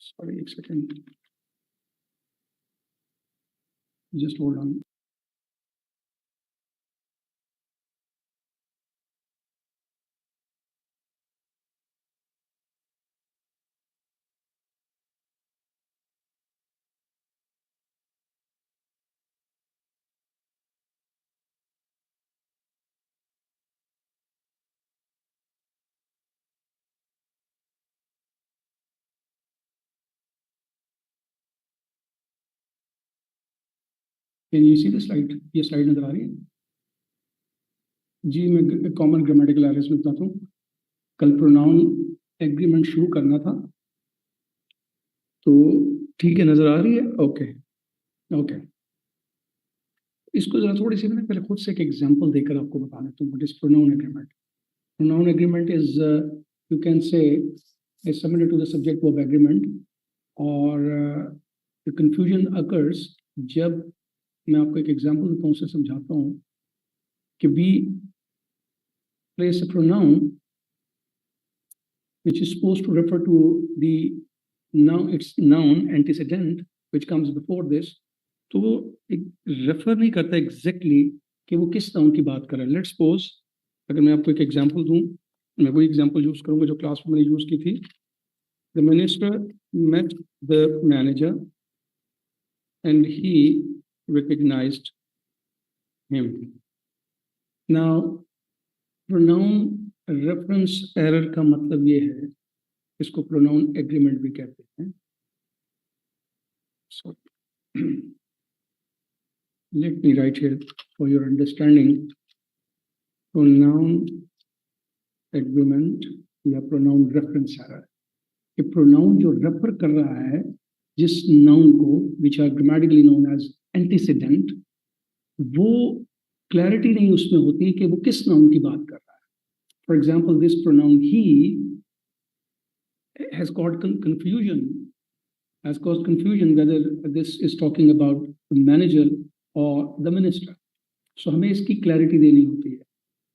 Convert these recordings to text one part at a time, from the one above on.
Sorry, एक second. Just hold on. Can you see the slide? ये slide नजर आ रही है? जी मैं कॉमन ग्रामेटिकल एरर्स में बताता हूँ. कल प्रोनाउन एग्रीमेंट शुरू करना था, तो ठीक है, नजर आ रही है? Okay okay. इसको जरा थोड़ी सी मैंने पहले खुद से एक एग्जांपल देकर आपको बता देता हूँ. What is pronoun agreement? Pronoun agreement is, you can say, is similar to the subject verb agreement, और the confusion occurs जब मैं आपको एक एग्जांपल देता हूँ, उसे समझाता हूँ कि we place a pronoun which is supposed to refer to the noun, its noun antecedent which comes before this, तो वो रेफर नहीं करता एग्जैक्टली कि वो किस नाउन की बात कर रहा है. लेट्स सपोज अगर मैं आपको एक एग्जांपल दूं, मैं वही एग्जांपल यूज करूंगा जो क्लास में मैंने यूज की थी. The minister met the manager and he recognized him. Now, pronoun reference error का मतलब ये है, इसको pronoun agreement भी कहते हैं. So, let me write here for your understanding. Pronoun agreement या pronoun reference error. ये pronoun जो refer कर रहा है जिस noun को, which are grammatically known as antecedent, वो क्लैरिटी नहीं उसमें होती कि वो किस नाउन की बात कर रहा है. For example, this pronoun he has caused confusion whether this is talking about the manager or the minister. So हमें इसकी क्लैरिटी देनी होती है.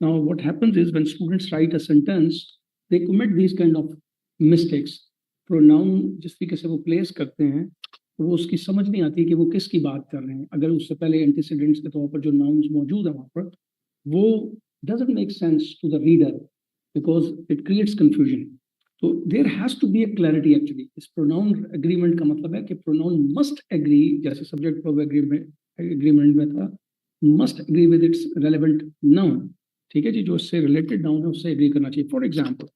Now what happens is when students write a sentence, they commit these kind of mistakes. Pronoun जिस तरीके से वो place करते हैं, वो उसकी समझ नहीं आती कि वो किसकी बात कर रहे हैं. अगर उससे पहले एंटीसीडेंट्स के तौर पर जो नाउन्स मौजूद है वहाँ पर, वो doesn't make sense to the reader because it creates confusion. तो there has to be a clarity actually. इस प्रोनाउन एग्रीमेंट का मतलब है कि प्रोनाउन मस्ट एग्री, जैसे सब्जेक्ट वर्ब एग्रीमेंट में था, must agree with its relevant noun. ठीक है जी, जो उससे रिलेटेड नाउन है उससे एग्री करना चाहिए. For example,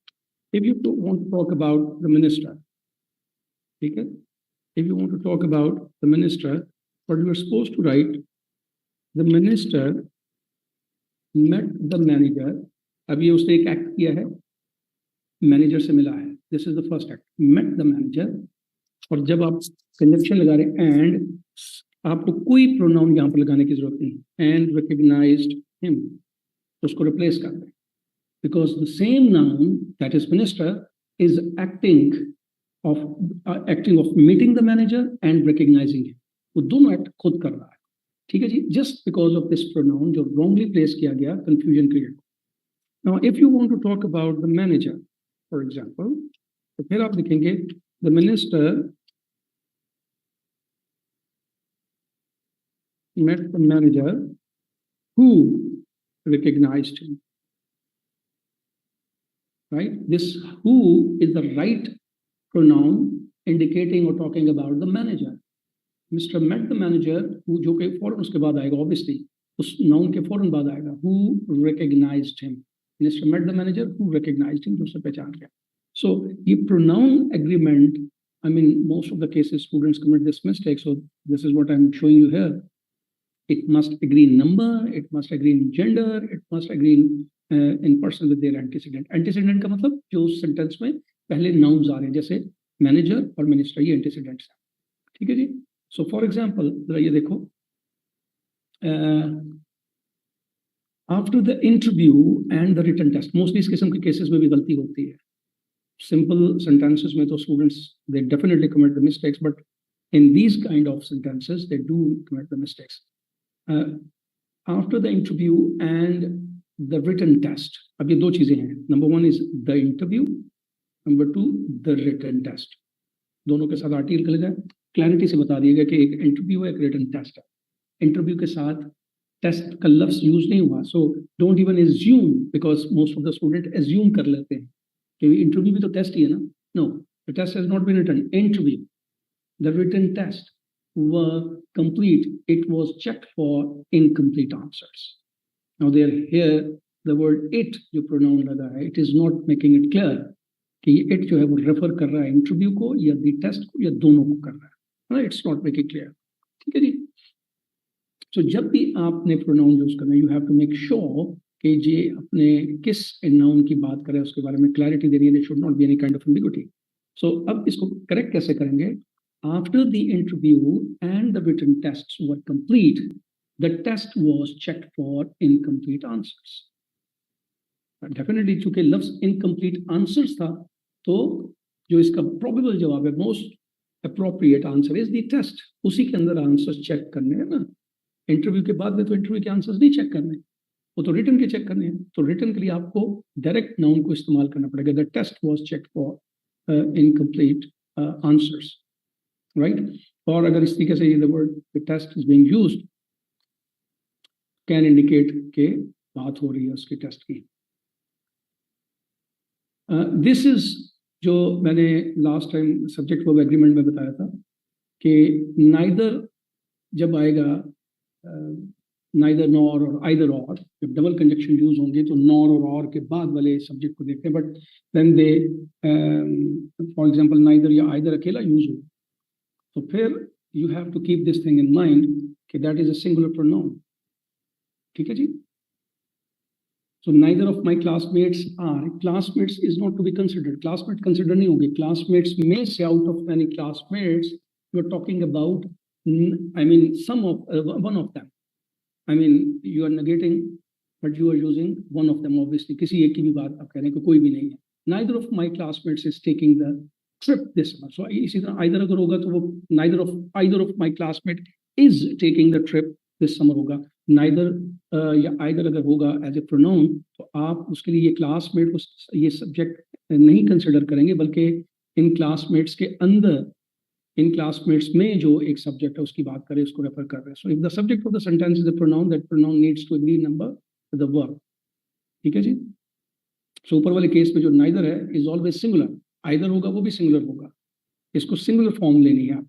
if you want to talk about the minister, ठीक है, if you want to talk about the minister, what you are supposed to write, the minister met the manager. अब ये उसने एक एक्ट किया है, मैनेजर से मिला है. This is the first act, met the manager. और जब आप कंजंक्शन लगा रहे हैं एंड, आपको कोई प्रोनाउन यहाँ पर लगाने की जरूरत नहीं. एंड recognized him, उसको रिप्लेस कर दें, because the same noun that is minister is acting of meeting the manager and recognizing him. वो दोनों एक्ट खुद कर रहा है. ठीक है जी, just because of this pronoun जो wrongly place किया गया, confusion create. Now if you want to talk about the manager, for example, तो फिर आप लिखेंगे the minister met the manager who recognized him. Right? This who is the right pronoun indicating or talking about the manager. Mr. met the manager, who जो के फौरन उसके बाद आएगा, obviously उस noun के फौरन बाद आएगा, who recognized him. Mr. met the manager who recognized him, जो उसे पहचान गया. So ये pronoun agreement, I mean most of the cases students commit this mistake, so this is what I'm showing you here. It must agree in number, it must agree in gender, it must agree in person with their antecedent. Antecedent का मतलब जो उस sentence में पहले nouns आ रहे हैं, जैसे manager और मिनिस्टर, ये एंटीसीडेंट्स हैं. ठीक है जी. सो फॉर एग्जांपल जरा ये देखो, after the interview and the written test. Mostly इस किस्म के केसेस में भी गलती होती है. सिंपल सेंटेंसेस में तो students they definitely commit the mistakes, but in these kind of sentences they do commit the mistakes. After the interview and the written test, अब ये दो चीजें हैं. Number one is the interview, Number two, the written test. दोनों के साथ article लगा, clarity से बता दिया गया कि एक इंटरव्यू है, एक रिटन टेस्ट है। इंटरव्यू के साथ टेस्ट का लफ्ज यूज नहीं हुआ। So don't even assume, because most of the student assume कर लेते हैं कि इंटरव्यू भी तो टेस्ट ही है ना। No, the test has not been written. Interview, the written test were complete. It was checked for incomplete answers. Now there here the word it जो pronoun लगा है, it is not making it clear कि it जो है वो refer कर रहा है इंटरव्यू को या the test को या दोनों को कर रहा है। It's not making clear. ठीक है जी। So जब भी आपने pronoun यूज करना है, you have to make sure कि ये अपने किस noun की बात करें उसके बारे में clarity देनी है। There should not be any kind of ambiguity. So अब इसको correct कैसे करेंगे? After the interview and the written tests were complete, the test was checked for incomplete answers. Definitely, चूंकि लफ्ज incomplete answers था, तो जो इसका probable जवाब है, most appropriate answer is the test. उसी के अंदर आंसर्स चेक करने हैं ना। इंटरव्यू के बाद में तो इंटरव्यू के आंसर्स नहीं चेक करने, वो तो रिटन के चेक करने हैं। तो रिटन के लिए आपको डायरेक्ट नाउन को इस्तेमाल करना पड़ेगा। The test was checked for incomplete answers, right. और अगर इस तरीके से ये the word the test is being used can indicate के बात हो रही है उसके टेस्ट की। दिस इज जो मैंने last time subject verb agreement में बताया था कि नाइदर जब आएगा, नाइदर नॉर और आइदर और, जब डबल कंजक्शन यूज होंगे तो नॉर और के बाद वाले सब्जेक्ट को देखते हैं। But then they for example neither या आइदर अकेला यूज हो, तो फिर you have to keep this thing in mind कि that is a singular pronoun. ठीक है जी। So neither of my classmates are, classmates is not to be considered, classmate consider नहीं होंगे। क्लासमेट्स में से out of many classmates you are talking about, I mean some of one of them, I mean you are negating but you are using one of them. Obviously किसी एक की भी बात आप कह रहे हैं कि कोई भी नहीं है। Neither of my classmates is taking the trip this summer. सो इसी तरह आइदर अगर होगा तो वो neither of my classmate is taking the trip this summer होगा। नाइदर या आइदर अगर होगा एज ए प्रोनाउन तो आप उसके लिए ये क्लासमेट को, ये सब्जेक्ट नहीं कंसिडर करेंगे, बल्कि इन क्लासमेट्स के अंदर, इन क्लासमेट्स में जो एक सब्जेक्ट है उसकी बात करें, उसको रेफर कर रहे हैं। So if the subject of the sentence is a pronoun, that pronoun needs to agree number the verb. ठीक है जी। सो ऊपर वाले केस में जो नाइदर है इज ऑलवेज सिंगुलर, आइदर होगा वो भी सिंगुलर होगा, इसको सिंगुलर फॉर्म लेनी है आप।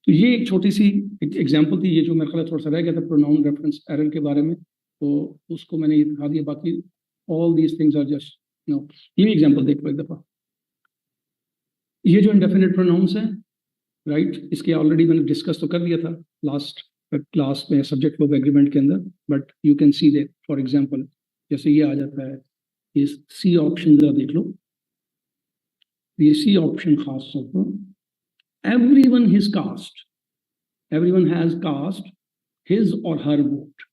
तो ये एक छोटी सी एग्जांपल थी, ये जो मेरे ख्याल थोड़ा सा रह गया था प्रोनाउन रेफरेंस एरर के बारे में, तो उसको मैंने ये दिखा दिया। बाकी all these things are just no. ये भी एग्जांपल देख लो एक दफा। ये जो इंडेफिनिट प्रोनाउंस हैं, राइट, इसके ऑलरेडी मैंने डिस्कस तो कर दिया था लास्ट क्लास में सब्जेक्ट वर्ब एग्रीमेंट के अंदर, but you can see that for example जैसे ये आ जाता है, ये सी ऑप्शन जरा देख लो। ये सी ऑप्शन खास तौर पर everyone his caste, everyone has cast his or her vote,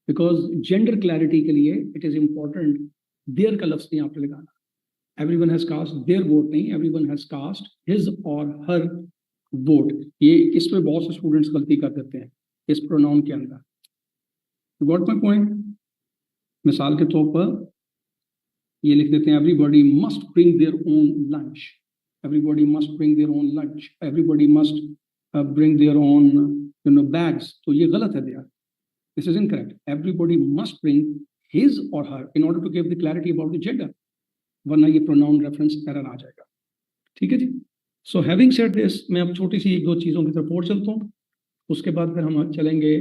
because gender clarity के लिए it is important their का लफ्ज नहीं आपने लगाना। everyone has cast their vote नहीं, everyone has cast his or her vote। ये इसमें बहुत से स्टूडेंट्स गलती कर देते हैं इस प्रोनाउन के अंदर। you got my point? मिसाल के तौर पर ये लिख देते हैं everybody must bring their own lunch, everybody must bring their own lunch, everybody must bring their own bags। तो ये गलत है यार, this is incorrect। everybody must bring his or her in order to give the clarity about the gender, वरना ये pronoun reference error आ जाएगा। ठीक है जी। so having said this, मैं अब छोटी सी एक दो चीज़ों की तरफ और चलता हूँ, उसके बाद फिर हम चलेंगे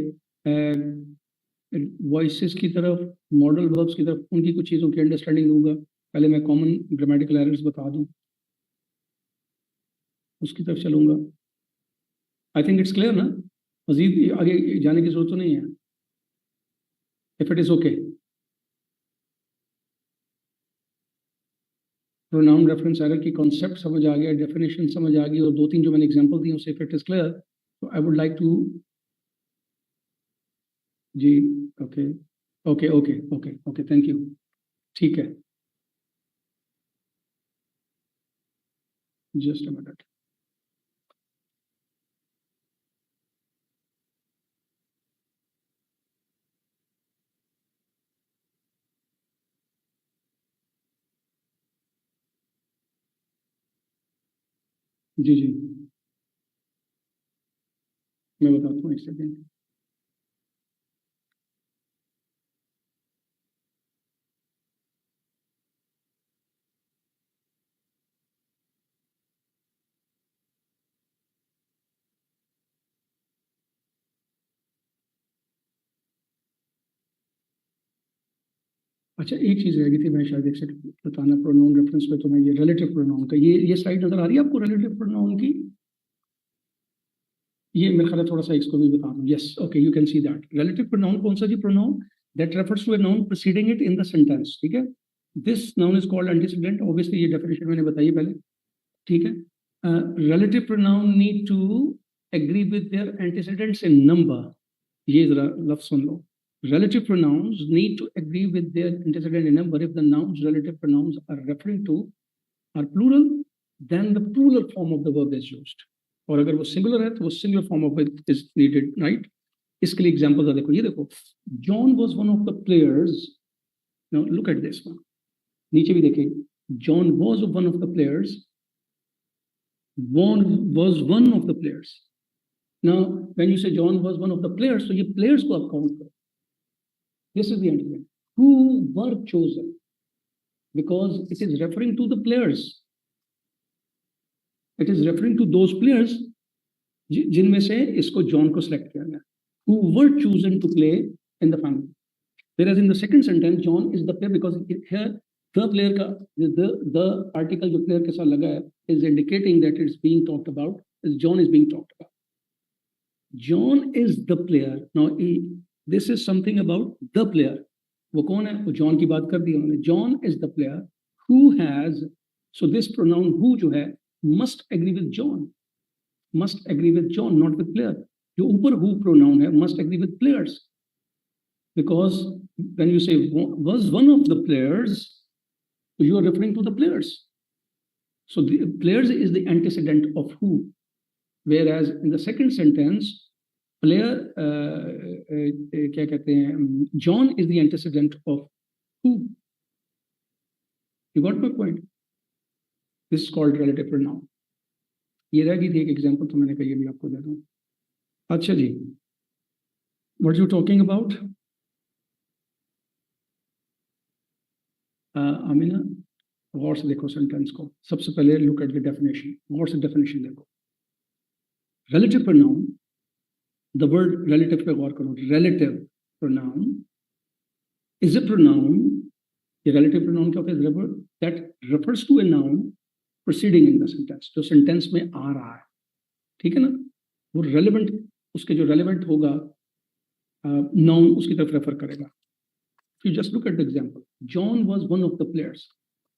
वॉइसेस की तरफ, मॉडल वर्ब्स की तरफ, उनकी कुछ चीज़ों की अंडरस्टैंडिंग दूंगा। पहले मैं कॉमन ग्रामेटिकल एरर्स बता दूं, उसकी तरफ चलूंगा। आई थिंक इट्स क्लियर ना, मजीद आगे जाने की जरूरत तो नहीं है, if it is okay. Pronoun reference error की कॉन्सेप्ट समझ आ गया, डेफिनेशन समझ आ गई, और दो तीन जो मैंने एग्जांपल दी उससे इफ इट इज क्लियर, तो आई वुड लाइक टू जी। Okay okay okay okay okay, thank you. ठीक है, जस्ट अ मिनट। जी जी मैं बताता हूँ एक सेकेंड। अच्छा, एक चीज रह गई थी, मैं शायद एक सेकंड बताना प्रोनाउन रेफरेंस पे, तो मैं ये रिलेटिव प्रोनाउन का, ये स्लाइड नजर आ रही है आपको रिलेटिव प्रोनाउन की? ये मेरे ख्याल है थोड़ा सा इसको भी बता दूं। Yes, okay, you can see that relative pronoun कौन सा जी? Pronoun that refers to a noun preceding it in the sentence, ठीक है? This noun is called antecedent, obviously ये डेफिनेशन मैंने बताई पहले, ठीक है? Relative pronoun need to agree with their antecedents in number. ये जरा लफ्ज सुन लो। Relative pronouns need to agree with their antecedent in number if the nouns relative pronouns are referring to are plural, then the plural form of the verb is used. और अगर वो singular है तो वो singular form of it is needed, right? इसके लिए example देखो, ये देखो, John was one of the players. Now look at this one, नीचे भी देखिए, John was one of the players, John was one of the players. Now when you say John was one of the players, तो ये players को आप count करो। This is the antecedent. Who were chosen? Because it is referring to the players. It is referring to those players जिनमें से इसको John को select किया गया. Who were chosen to play in the family. Whereas in the second sentence, John is the player because here the player का the article जो player के साथ लगा है is indicating that it's being talked about, is John is being talked about. John is the player. Now this is something about the player. वो कौन है? वो जॉन की बात कर दी उन्होंने. John is the player who has, so this pronoun who जो है must agree with John, must agree with John, not with player. जो ऊपर who pronoun है must agree with players, because when you say was one of the players, you are referring to the players. So the players is the antecedent of who, whereas in the second sentence, player क्या कहते हैं, John is the antecedent of who. You got my point? This is called relative pronoun. ये रह गई थी एक example, तो मैंने कहा ये भी आपको दे दूं. अच्छा जी, what you talking about? Amina, गौर से देखो सेंटेंस को. सबसे पहले लुक एट द डेफिनेशन, गौर से डेफिनेशन देखो. Relative pronoun, the word relative पे गौर करो. Relative pronoun is a pronoun. ये relative pronoun क्या होता है? That refers to a noun proceeding in the sentence, जो sentence में आ रहा है, ठीक है ना? वो relevant, उसके जो relevant होगा noun उसकी तरफ रेफर करेगा. You just look at the example. John was one of the players.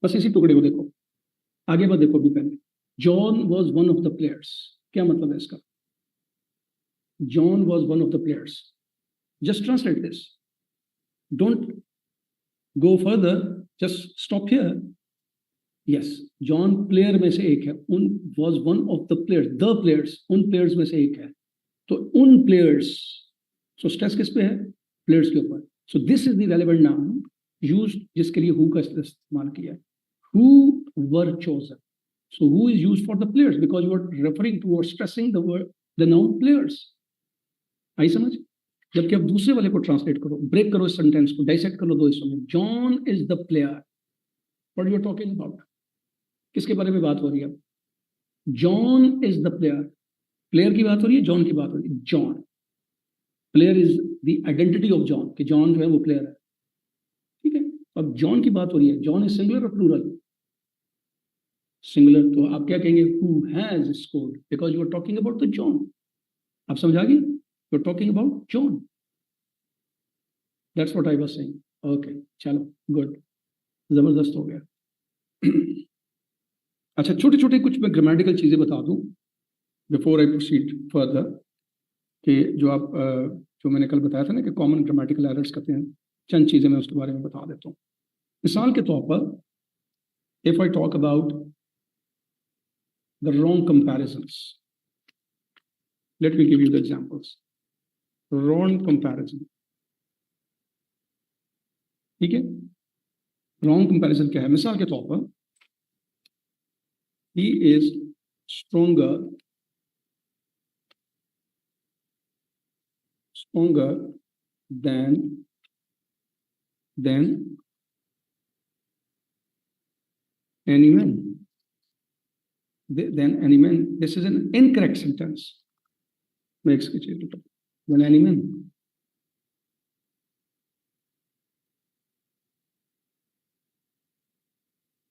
बस इसी टुकड़े को देखो, आगे बात देखो अभी पहले. John was one of the players. क्या मतलब है इसका? John was one of the players. Just translate this. Don't go further. Just stop here. Yes, John player में से एक है. Was one of the players. The players. उन players में से एक है. तो उन players. So stress किस पे है? Players के ऊपर. So this is the relevant noun used जिसके लिए who का इस्तेमाल किया है. Who were chosen. So who is used for the players because you are referring to or stressing the word, the noun players. आई समझ? जबकि अब दूसरे वाले को ट्रांसलेट करो, ब्रेक करो इस सेंटेंस को, डाइसेक्ट कर लो दो हिस्सों में. John is the player. What you are talking about? किसके बारे में बात हो रही है? John is the player. Player की बात हो रही है, जॉन की बात हो रही है. John player is the identity of John, कि जॉन जो है वो प्लेयर है, ठीक है? अब जॉन की बात हो रही है. जॉन इज सिंगुलर और प्लूरल? सिंगुलर. तो आप क्या कहेंगे? Who has scored, because you are talking about the John. आप समझ आ गई? You're talking about John. That's what I was saying. Okay, चलो, good. जबरदस्त हो गया. अच्छा, छोटे छोटे कुछ मैं ग्रामेटिकल चीजें बता दूं बिफोर आई प्रोसीड फर्दर, कि जो आप जो मैंने कल बताया था ना कि कॉमन ग्रामेटिकल एरर्स करते हैं, चंद चीजें मैं उसके बारे में बता देता हूँ. मिसाल के तौर पर, if I talk about the wrong comparisons, let me give you the examples. Wrong comparison. ठीक है? Wrong comparison क्या है? मिसाल के तौर पर, he is stronger stronger than any man. Then any man. This is an incorrect sentence. Next, then any man.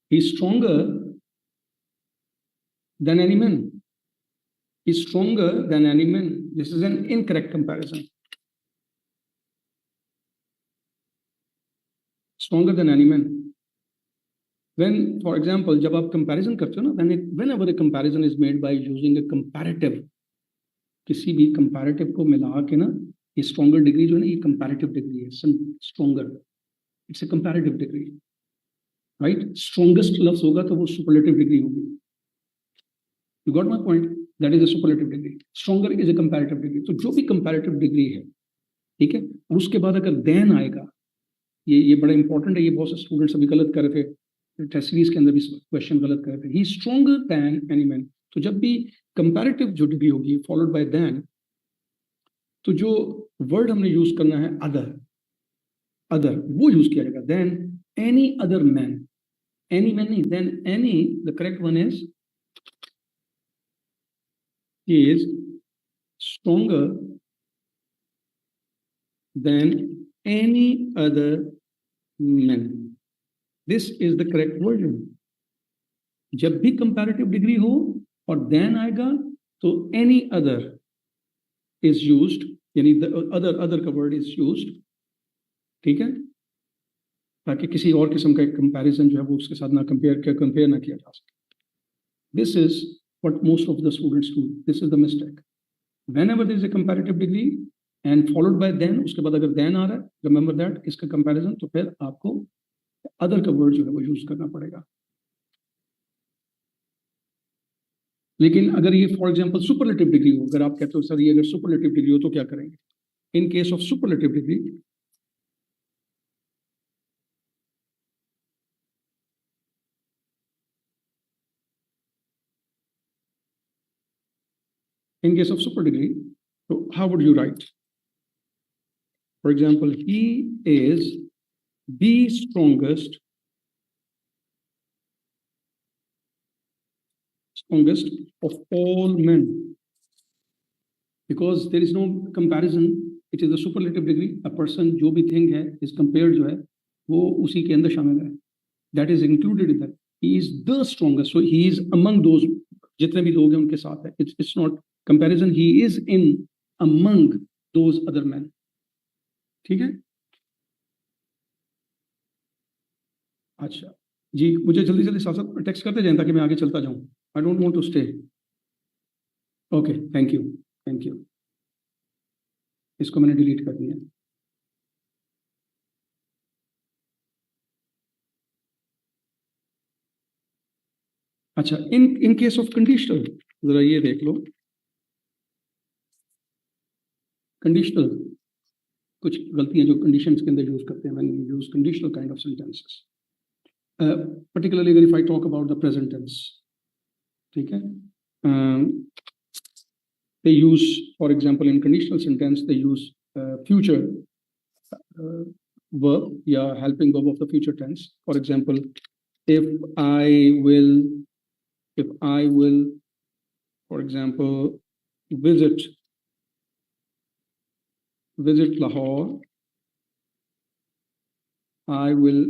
He's stronger than any man. He's stronger than any man. This is an incorrect comparison. Stronger than any man. When, for example, जब आप comparison करते हो ना, whenever a comparison is made by using a comparative, किसी भी comparative को मिला के ना, ये stronger degree जो है ना, ये comparative degree है, stronger. It's a comparative degree, right? Strongest लफ्ज होगा तो वो superlative degree होगी. You got my point? That is a superlative degree. Stronger is a comparative degree. तो जो भी comparative degree है, ठीक है, और उसके बाद अगर then आएगा, ये बड़ा इंपॉर्टेंट है. ये बहुत से स्टूडेंट्स अभी गलत कर रहे थे, टेस्ट सीरीज के अंदर भी क्वेश्चन गलत कर रहे थे. ही स्ट्रॉन्गर दैन एनी मैन. तो जब भी कंपैरेटिव जो डिग्री होगी फॉलोड बाय दैन, तो जो वर्ड हमने यूज करना है अदर वो यूज किया जाएगा. Than any other man. Any man नहीं, than any. The correct one is stronger than any other man. This is the correct version. जब भी comparative degree हो और then आएगा तो any other is used, यानी the other का word is used, ठीक है, ताकि किसी और किस्म का comparison जो है वो उसके साथ ना compare ना किया जा सके. This is what most of the students do. This is the mistake. Whenever there is a comparative degree and followed by then, उसके बाद अगर then आ रहा है, remember that इसका comparison, तो फिर आपको other का word जो है वो यूज करना पड़ेगा. लेकिन अगर ये फॉर एग्जांपल सुपरलेटिव डिग्री हो, अगर आप कहते हो सर ये अगर सुपरलेटिव डिग्री हो तो क्या करेंगे? In case of superlative degree, so how would you write? For example, he is the strongest of all men. Because there is no comparison, it is a superlative degree. A person जो भी thing है is compared जो है वो उसी के अंदर शामिल है. That is included in that. He is the strongest. So he is among those, जितने भी लोग हैं उनके साथ है. It's not comparison. He is in among those other men. ठीक है. अच्छा जी, मुझे जल्दी जल्दी साथ साथ टेक्स्ट करते जाएं ताकि मैं आगे चलता जाऊं. I don't want to stay. Okay, thank you. इसको मैंने डिलीट कर दिया. अच्छा, इन केस ऑफ कंडीशनल जरा ये देख लो. कंडीशनल कुछ गलतियां जो कंडीशंस के अंदर यूज करते हैं when you use conditional kind of sentences. particularly if I talk about the present tense, ठीक है, they use, for example, in conditional sentence they use future verb या helping verb of the future tense. For example, if I will, for example, visit Lahore, I will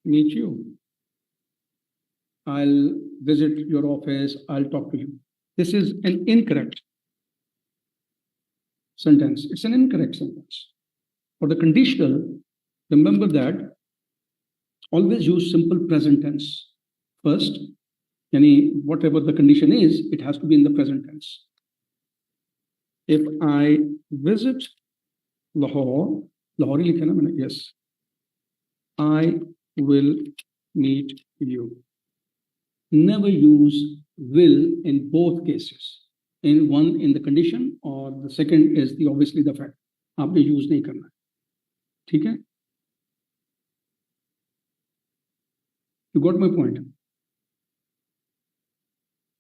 meet you. I'll visit your office, I'll talk to you. This is an incorrect sentence. It's an incorrect sentence. For the conditional, remember that always use simple present tense first. Yani whatever the condition is, it has to be in the present tense. If I visit Lahore, Lahore ही लिखा ना मैंने, yes. I will meet you. Never use will in both cases. In one in the condition or the second is the obviously the fact. आपने use नहीं करना. ठीक है? You got my point.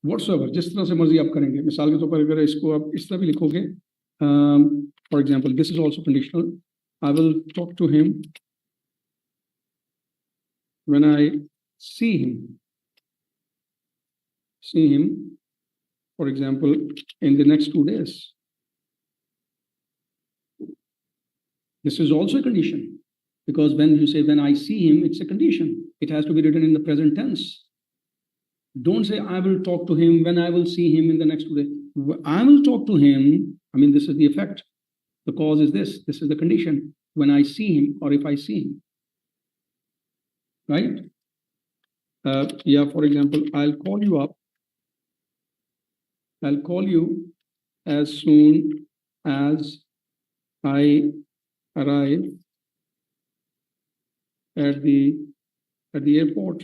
Whatsoever, जिस तरह से मर्जी आप करेंगे. मिसाल के तौर पर अगर इसको आप इस तरह भी लिखोगे, For example, this is also conditional. I will talk to him when I see him. See him, for example, in the next 2 days. This is also a condition, because when you say when I see him, it's a condition. It has to be written in the present tense. Don't say I will talk to him when I will see him in the next 2 days. I will talk to him. I mean, this is the effect. The cause is this. This is the condition. When I see him, or if I see him. Right? Yeah, for example, I'll call you up. I'll call you as soon as I arrive at the airport.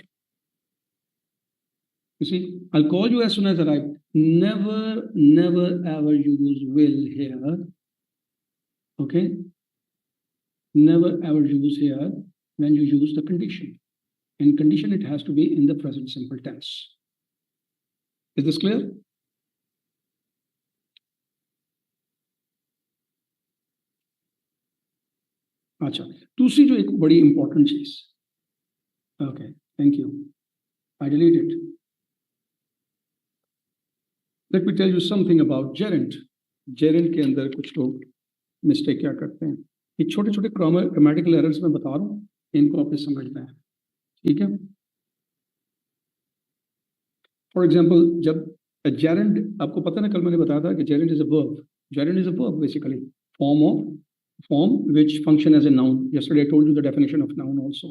You see, I'll call you as soon as I arrive. Never, never, ever use will here. Okay? Never, ever use here when you use the condition. In condition, it has to be in the present simple tense. Is this clear? अच्छा, दूसरी जो एक बड़ी important चीज, okay, thank you, I delete it. Let me tell you something about gerund. Gerund के अंदर कुछ लोग मिस्टेक क्या करते हैं. ये छोटे छोटे ग्रामेटिकल एरर्स मैं बता रहा हूँ, इनको आप समझना है. ठीक है. फॉर एग्जाम्पल, जब जेरेंट, आपको पता ना, कल मैंने बताया था कि Geraint is a verb. Geraint is a verb, basically form which function as a noun. Yesterday I told you the definition of noun also.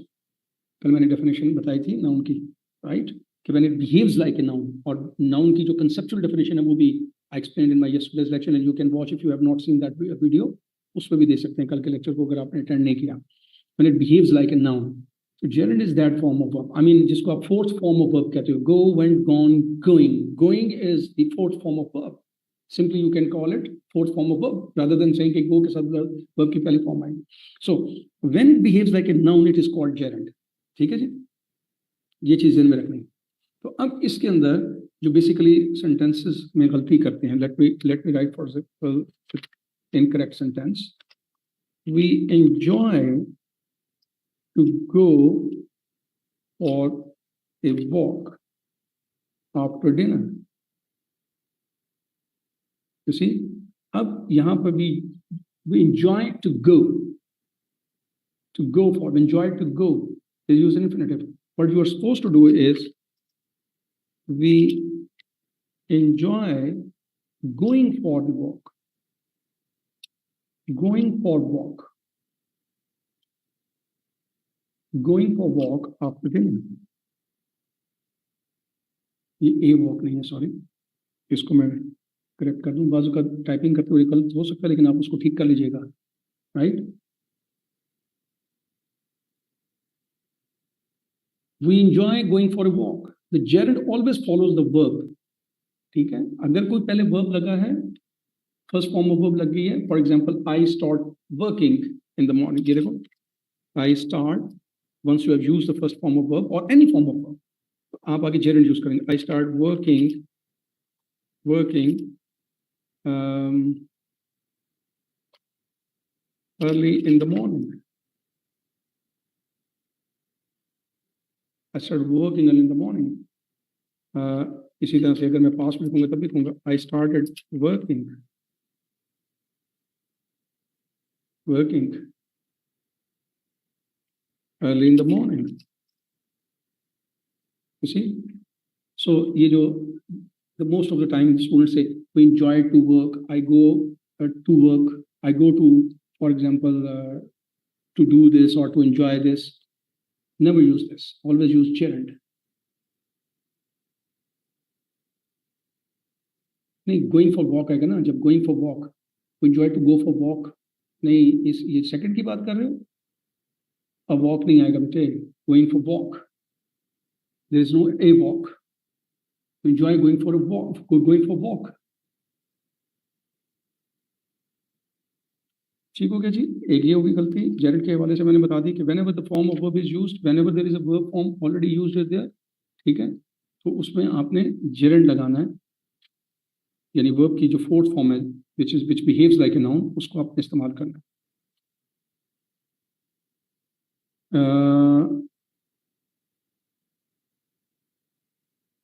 कल मैंने definition बताई थी noun की, right? कि when it behaves like a noun, और noun की जो conceptual definition है वो भी I explained in my yesterday's lecture, and you can watch if you have not seen that video. उसमें भी दे सकते हैं कल के lecture को अगर आपने attend नहीं किया. When it behaves like a noun, so gerund is that form of verb. I mean, जिसको आप fourth form of verb कहते हो. Go, went, gone, going. Going is the fourth form of verb. Simply you can call it fourth form of verb rather than saying कि go के साथ verb की पहली form आएगी. So when it behaves like a noun, it is called gerund. ठीक है जी, ये चीज ध्यान में रखनी. तो अब इसके अंदर जो बेसिकली sentences में गलती करते हैं, let me write for example incorrect sentence. We enjoy to go for a walk after dinner. You see, अब यहाँ पर भी we enjoy to go for, enjoy to go is used in infinitive. What you are supposed to do is we enjoy going for the walk, going for walk after dinner. ये a walk नहीं है, sorry, इसको मैं correct कर दूं. बाजू का typing करते हुए गलत हो सकता है, लेकिन आप उसको ठीक कर लीजिएगा. Right. We enjoy going for a walk. The gerund always follows the verb. ठीक है. अगर कोई पहले वर्ब लगा है, फर्स्ट फॉर्म ऑफ वर्ब लग गई है, for example I start working in the morning. ये देखो, I start, once you have used the first form of verb और एनी फॉर्म ऑफ वर्ब, तो आप आगे जेरंड यूज करेंगे. I start working early in the morning. I started working early in the morning. इसी तरह से अगर मैं पास्ट में लिखूंगा तब भी लिखूंगा I started working early in the morning. You see? So ये जो the most of the time students say we enjoy to work, I go to work, I go to, for example, to do this or to enjoy this. Never use this. Always use gerund. नहीं, going for walk आएगा ना. जब going for walk, to enjoy to go for walk नहीं, ये second की बात कर रहे हो. अब walk नहीं आएगा बेटे. Going for walk. There is no a walk. To enjoy going for a walk, going for walk. ठीक हो गया जी. एक ये होगी गलती जेरंड के हवाले से मैंने बता दी कि whenever the form of verb is used, whenever there is a verb form already used is there, ठीक है, तो उसमें आपने जेरंड लगाना है. यानी वर्ब की जो फोर्थ फॉर्म है which behaves like a noun, उसको आपने इस्तेमाल करना.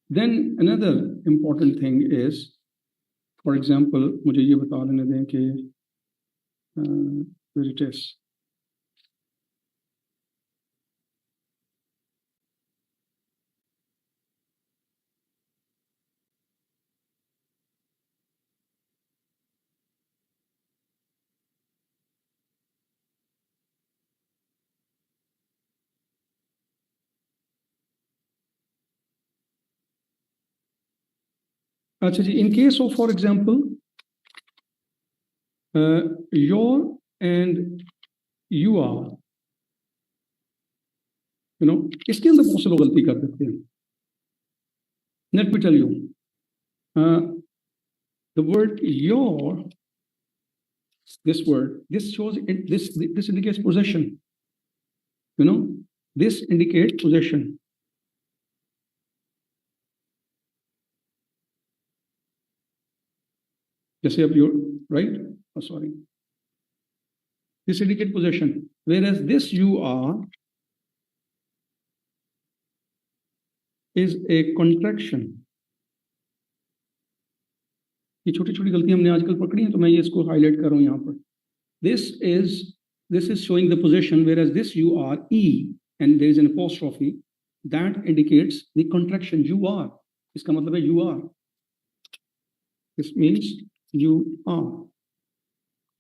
Then another important thing is, for example, मुझे ये बता लेने दें कि where it is. अच्छा जी, in case of, for example, your and you are, you know, इसके अंदर बहुत से लोग गलती कर देते हैं. Let me tell you, the word your, this word, this shows this indicates possession. You know, this indicates possession. जैसे अब your, right? Oh, sorry. This indicates possession, whereas this you are is a contraction. ये छोटी छोटी गलतियां हमने आजकल पकड़ी हैं, तो मैं ये इसको हाईलाइट कर रहा हूं यहाँ पर. This is showing the possession, whereas this you are e and there is an apostrophe that indicates the contraction you are. इसका मतलब है you are. This means you are.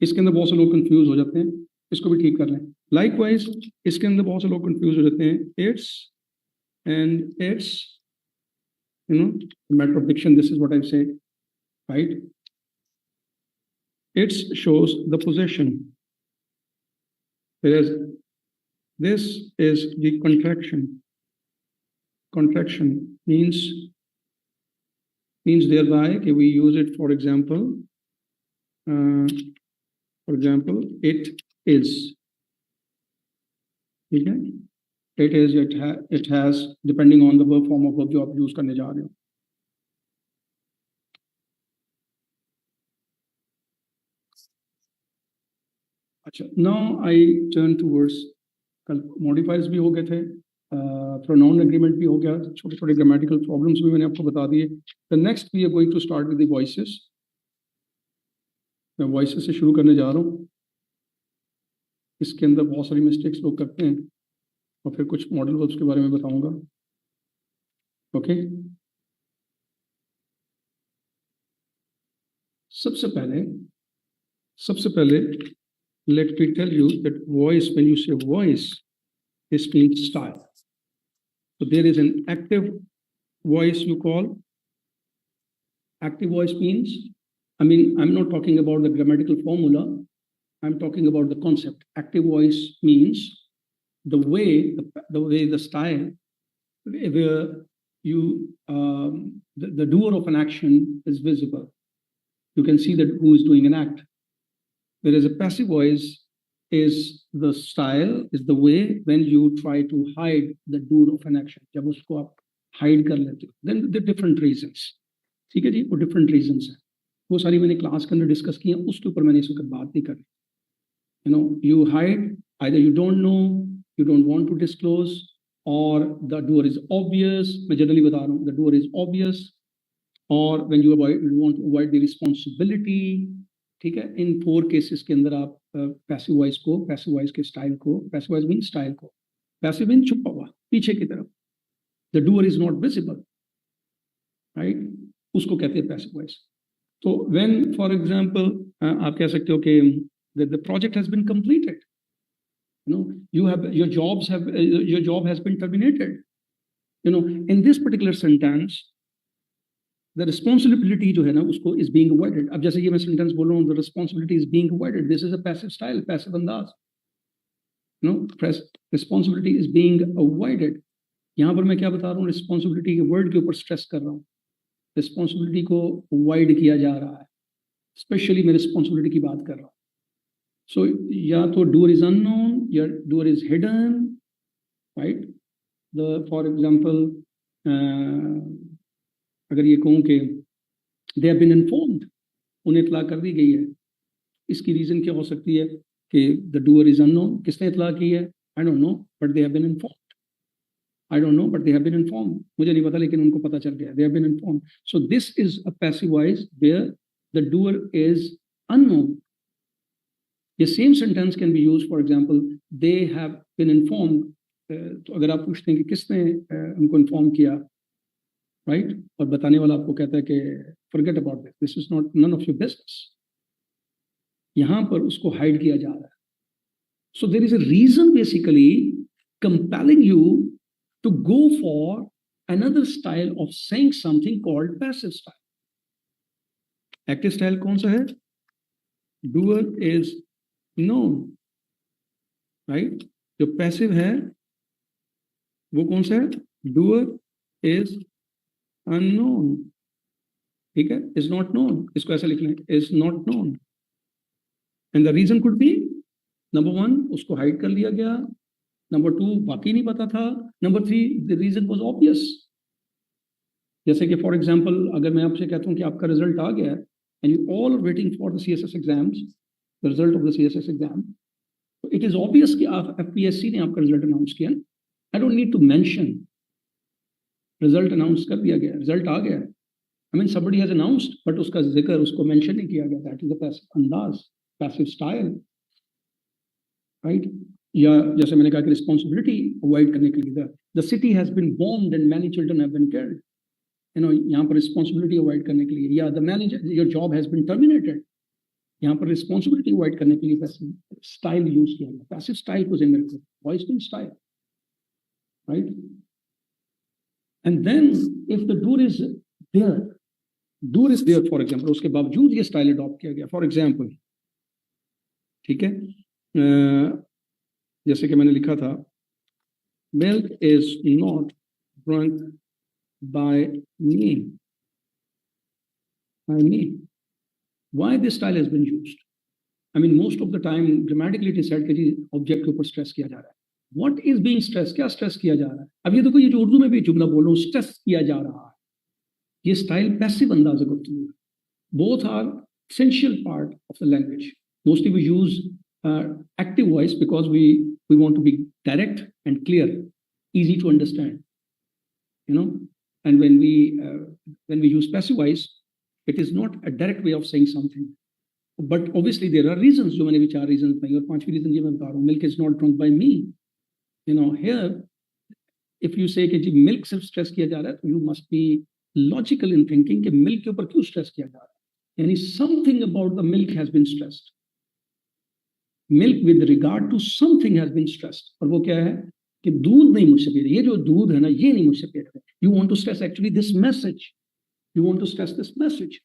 इसके अंदर बहुत से लोग कंफ्यूज हो जाते हैं, इसको भी ठीक कर लें. Likewise, इसके अंदर बहुत से लोग कंफ्यूज हो जाते हैं. It's and it's, you know, a matter of diction. This is what I've said, right? It shows the possession, whereas this is the contraction. Contraction means thereby we use it, for example, it is. ठीक है? It is, it has, depending on the verb form of verb जो आप use करने जा रहे हो. अच्छा, now I turn towards, कल modifiers भी हो गए थे, pronoun agreement भी हो गया, छोटे छोटे grammatical problems भी मैंने आपको बता दिए. The next we are going to start with the voices. मैं voices से शुरू करने जा रहा हूँ. इसके अंदर बहुत सारी मिस्टेक्स लोग करते हैं और फिर कुछ मॉडल वर्ब्स के बारे में बताऊंगा. ओके, सबसे पहले let me tell you that voice, when you say voice, this means style. So there is an active voice you call. Active voice means, I'm not talking about the grammatical formula, I'm talking about the concept. Active voice means the way, the style, where you, the doer of an action is visible. You can see that who is doing an act. Whereas a passive voice is the style, is the way when you try to hide the doer of an action. जब उसको आप hide कर लेते हो, then the different reasons. ठीक है जी, वो different reasons हैं. वो सारी मैंने क्लास के अंदर डिस्कस की हैं, उसके ऊपर मैंने इस वक्त बात नहीं करनी. You know, you hide, either you don't know, you don't want to disclose, or the doer is obvious. मैं generally बता रहा हूँ, the doer is obvious, or when you want to avoid the responsibility. ठीक है, इन 4 cases के अंदर आप passive voice के स्टाइल को, पैसिव वॉइस मीन स्टाइल को, पैसिव मीन छुपा हुआ पीछे की तरफ, the doer is not visible, right, उसको कहते हैं पैसिव वॉइस. तो व्हेन फॉर एग्जांपल आप कह सकते हो कि the project has been completed, you know, your job has been terminated, you know, in this particular sentence the responsibility जो है ना उसको is being avoided. अब जैसे ये मैं sentence बोल रहा हूँ, the responsibility is being avoided. This is a passive style, passive अंदाज. You know, responsibility is being avoided. यहाँ पर मैं क्या बता रहा हूँ, responsibility के word के ऊपर stress कर रहा हूँ. Responsibility को avoid किया जा रहा है. Especially मैं responsibility की बात कर रहा हूँ. So या तो doer is unknown, या doer is hidden, right? For example, अगर ये कहूँ कि they have been informed, उन्हें इतला कर दी गई है। इसकी रीजन क्या हो सकती है कि द डूअर इज अननोन, किसने इतला की है, I don't know but they have been informed, I don't know but they have been informed, मुझे नहीं पता लेकिन उनको पता चल गया, they have been informed. So this is a passive voice where the doer is unknown. ये same sentence can be use for example, they have been informed, तो अगर आप पूछते हैं कि किसने उनको इन्फॉर्म किया, राइट, और बताने वाला आपको कहता है कि forget about this, this is not none of your business, यहां पर उसको हाइड किया जा रहा है। So there is a reason basically compelling you to go for another style of saying something called passive style. Active style कौन सा है? Doer is known, right? जो passive है वो कौन सा है? Doer is unknown, ठीक है, is not known, इसको ऐसा लिख लें, is not known, and the reason could be number 1 उसको हाइड कर लिया गया, नंबर 2 बाकी नहीं पता था, number 3 the reason was obvious. जैसे कि फॉर एग्जांपल अगर मैं आपसे कहता हूं कि आपका रिजल्ट आ गया है and you all waiting for the CSS exams, the result of the CSS exam, तो इट इज ऑब्वियस कि आप एफपीएससी ने आपका रिजल्ट अनाउंस किया। आई डोंट नीड टू मेंशन, रिजल्ट अनाउंस कर दिया गया, रिजल्ट आ गया, I mean somebody has announced but उसका जिक्र, उसको मेंशन नहीं किया गया, दैट इज द पैसिव अंदाज, पैसिव स्टाइल, राइट। या जैसे मैंने कहा कि रिस्पॉन्सिबिलिटी अवॉइड करने के लिए the city has been bombed and many children have been killed, you know, यहाँ पर रिस्पॉन्सिबिलिटी अवॉइड करने के लिए, या the manager your job has been terminated, यहाँ पर रिस्पॉन्सिबिलिटी अवॉइड करने के लिए पैसिव स्टाइल यूज किया गया। पैसिव स्टाइल को ज़हन में रखो, voice in style, right. And then if the doer is there for example, उसके बावजूद ये स्टाइल अडॉप्ट किया गया, फॉर एग्जाम्पल, ठीक है, जैसे कि मैंने लिखा था, milk is not drunk by me, why this style has been used? I mean most of the time grammatically it is said कि जी ऑब्जेक्ट के ऊपर स्ट्रेस किया जा रहा है। व्हाट इज बीइंग स्ट्रेस, क्या स्ट्रेस किया जा रहा है? अब ये देखो, ये जो उर्दू में भी जुमला बोल रहा हूँ, स्ट्रेस किया जा रहा है, ये स्टाइल पैसिव अंदाज है गुफ्तगू है। Both are essential part of the language. Mostly we use active voice because we want to be direct and clear, easy to understand, you know. And when we use passive voice, it is not a direct way of saying something. But obviously there are reasons. जो मैंने भी 4 reasons बताई और 5वीं reason ये मैं बता रहा हूँ, milk is not drunk by me. You know, here if you say कि जी milk सिर्फ stress किया जा रहा है, तो you must be logical in thinking कि milk के ऊपर क्यों stress किया जा रहा है, यानी something about the milk has been stressed. Milk with regard to something has been stressed. और वो क्या है कि दूध नहीं मुझसे पी रहे, ये जो दूध है ना ये नहीं मुझसे पी रहे। You want to stress actually this message. You want to stress this message.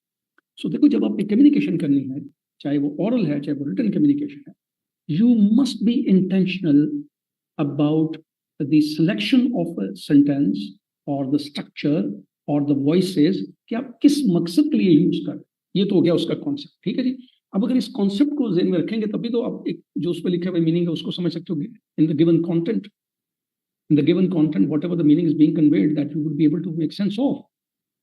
So देखो, जब आपने कम्युनिकेशन करनी है, चाहे वो oral है चाहे वो written communication है, you must be intentional about the selection of a sentence or the structure or the voices कि आप किस मकसद के लिए यूज कर रहे हैं। ये तो हो गया उसका कॉन्सेप्ट, ठीक है जी। अब अगर इस कॉन्सेप्ट को ज़हन में रखेंगे तभी तो आप एक जो उस पर लिखे हुए मीनिंग है उसको समझ सकते हो। In the given content, whatever the meaning is being conveyed, that you would be able to make sense of.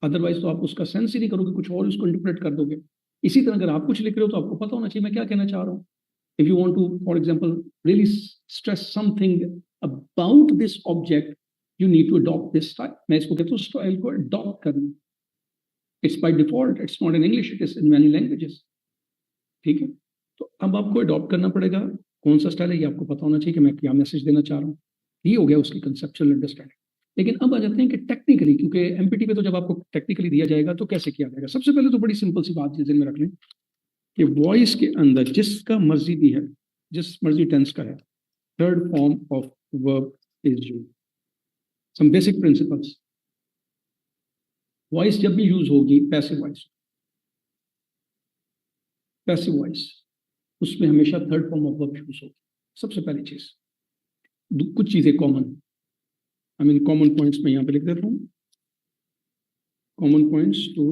Otherwise तो आप उसका सेंस ही नहीं करोगे, कुछ और उसको इंटरप्रेट कर दोगे। इसी तरह अगर आप कुछ लिख रहे हो तो आपको पता होना चाहिए मैं क्या कहना चाह रहा हूँ। If you want to for example really stress something about this object, you need to adopt this style. मैं इसको कहता हूँ स्टाइल को अडॉप्ट करना। It's by default, it's not in English, it is in many languages. ठीक है, तो अब आपको अडॉप्ट करना पड़ेगा कौन सा स्टाइल है, ये आपको पता होना चाहिए कि मैं क्या मैसेज देना चाह रहा हूँ। ये हो गया उसकी कंसेप्चुअल अंडरस्टैंडिंग। लेकिन अब आ जाते हैं कि टेक्निकली, क्योंकि एमपीटी पे तो जब आपको टेक्निकली दिया जाएगा तो कैसे किया जाएगा। सबसे पहले तो बड़ी सिंपल सी बात जिस में रख लें कि वॉइस के अंदर जिसका मर्जी भी है, जिस मर्जी टेंस का है, third form of verb is used. Some basic principles. Voice जब भी यूज होगी, पैसिव वॉइस, उसमें हमेशा third form of verb use होगी। सबसे पहली चीज, कुछ चीजें common, I mean common points में यहां पे लिख देता हूं, common points to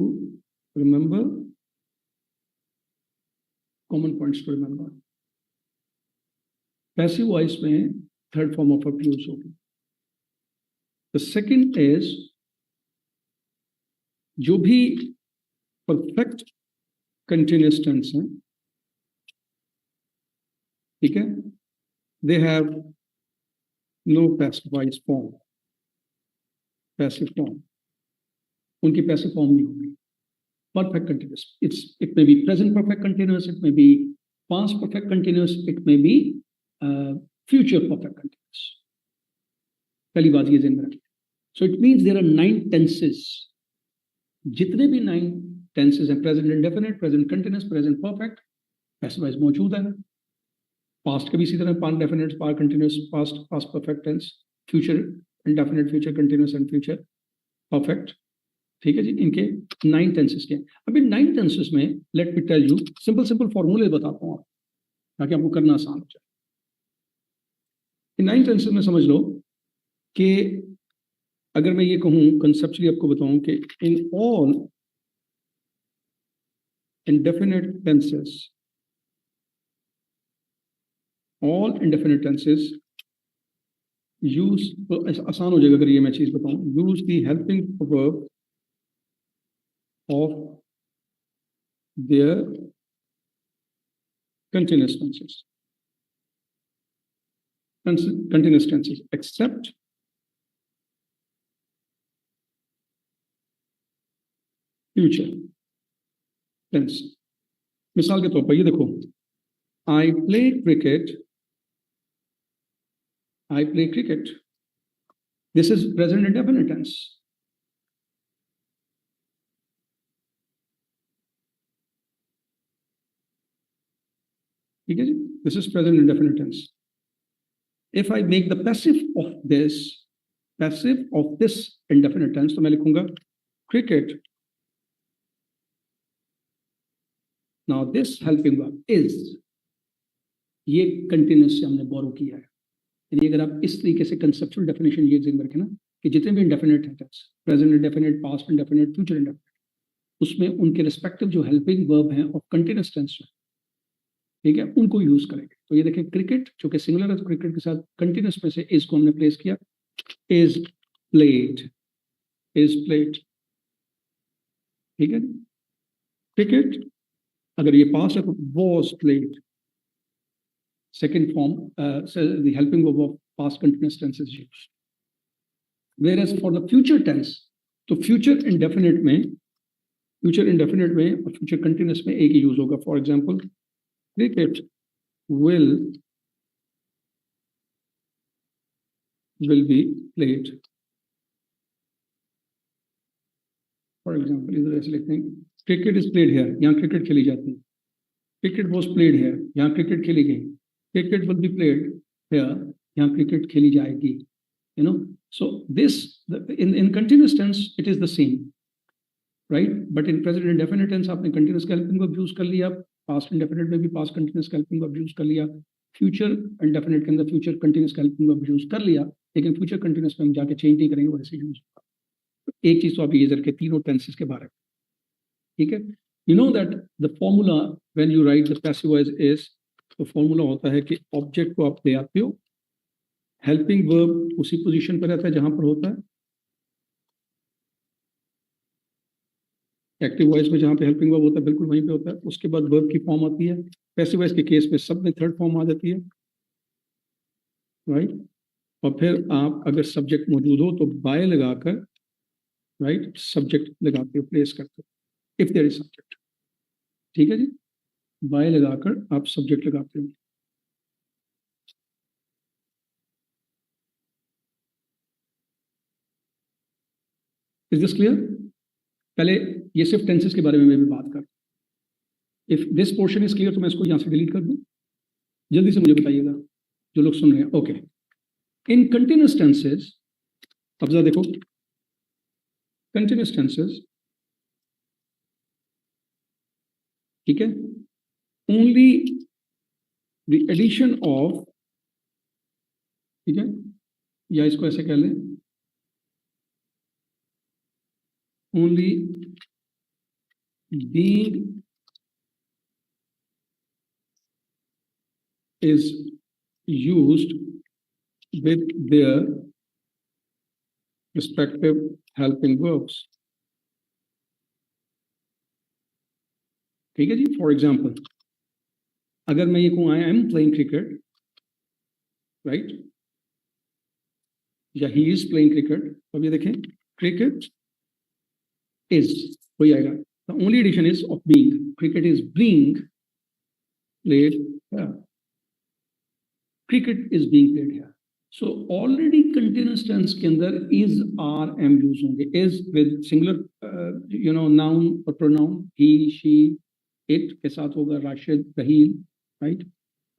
remember, common points to remember. Passive voice में third form of verb use होगी। द सेकंड इज, जो भी परफेक्ट कंटिन्यूस टेंस हैं, ठीक है, they have no passive voice form, passive form, उनकी पैसिव फॉर्म नहीं होगी. Perfect continuous. It may be present perfect continuous. It may be past perfect continuous. It may be future perfect continuous. पहली बात ये ध्यान में रखिए. So it means there are 9 tenses. जितने भी 9 tenses हैं, present indefinite, present continuous, present perfect, passive voice मौजूद है. Past के भी इसी तरह past definite, past continuous, past perfect tense, future indefinite, future continuous and future perfect. ठीक है जी, इनके 9 टेंसेस के. अभी 9 टेंसेस में let me tell you simple फॉर्मूले बताता हूँ आप, ताकि आपको करना आसान हो जाए. इन 9 टेंसेस में समझ लो कि अगर मैं ये कहूँ कंसेप्चुअली आपको बताऊं कि in all indefinite tenses, all indefinite tenses use, तो आसान हो जाएगा अगर ये मैं चीज बताऊं, use the helping verb of their continuous tenses, continuous tenses, except future tense. मिसाल के तौर पर ये देखो, I play cricket. I play cricket. This is present indefinite tense. ठीक है जी, this is present indefinite tense. If I make the passive of this indefinite tense, तो मैं लिखूंगा cricket. Now this helping verb is, ये continuous से हमने borrow किया है. यानी अगर आप इस तरीके से conceptual definition ये ध्यान रखें ना कि जितने भी indefinite tense, present indefinite, past indefinite, future indefinite, उसमें उनके respective जो helping verb हैं of continuous tense, ठीक है, उनको यूज करेंगे. तो ये देखें क्रिकेट जो कि सिंगुलर है, तो क्रिकेट के साथ कंटिन्यूस में से इज को हमने प्लेस किया, इज प्लेड, ठीक है. क्रिकेट अगर ये पास है तो was played, second form the helping verb of past continuous tense is used. Whereas for the future tense, तो फ्यूचर इंडेफिनिट में और फ्यूचर कंटिन्यूस में एक ही यूज होगा. For example, cricket will be played. For example, इधर ऐसे लिखते हैं, cricket is played here, यहाँ क्रिकेट खेली जाती है. cricket was played here, यहाँ क्रिकेट खेली गई. cricket will be played here, यहाँ क्रिकेट खेली जाएगी. You know, so this in continuous tense it is the same, right? But in present indefinite tense आपने continuous helping verb use कर लिया, past indefinite में भी past continuous helping verb use कर लिया, फ्यूचर इंडेफिनिट के अंदर future continuous helping verb use कर लिया, लेकिन फ्यूचर कंटिन्यूस में हम जाके चेंज नहीं करेंगे, वैसे यूज होगा. एक चीज तो आप ये के तीनों टेंसेस के बारे में, ठीक है. You know that the formula when you right the passive voice is, तो फॉर्मूला होता है कि ऑब्जेक्ट को आप ले आते हो, हेल्पिंग वर्ब उसी पोजीशन पर रहता है जहां पर होता है, एक्टिव वॉइस में जहां पे हेल्पिंग वर्ब होता है बिल्कुल वहीं पे होता है. उसके बाद वर्ब की फॉर्म आती है. पैसिव वॉइस के केस में सब में थर्ड फॉर्म आ जाती है, राइट. और फिर आप अगर सब्जेक्ट मौजूद हो तो बाय लगाकर, राइट, सब्जेक्ट लगाते हो, प्लेस करते हो, इफ देयर इज सब्जेक्ट. ठीक है जी, बाय लगाकर आप सब्जेक्ट लगाते हो. Is this clear? पहले ये सिर्फ टेंसेस के बारे में मैं भी बात कर. If this portion is clear तो मैं इसको यहां से डिलीट कर दूं. जल्दी से मुझे बताइएगा जो लोग सुन रहे हैं. ओके, इन कंटिन्यूस टेंसेस, अब जरा देखो, कंटिन्यूस टेंसेस, ठीक है, ओनली द एडिशन ऑफ, ठीक है, या इसको ऐसे कह लें, only being is used with their respective helping verbs. ठीक है जी। फॉर एग्जाम्पल अगर मैं ये कहूँ I am playing cricket, right, या ही इज प्लेइंग क्रिकेट, अब ये देखें क्रिकेट इज वही आएगा। The only addition is of being, cricket is being played here, cricket is being played here. So already continuous tense के अंदर is are am use होंगे। Is with singular noun और pronoun, he she it के साथ होगा, Rashid Raheel, right.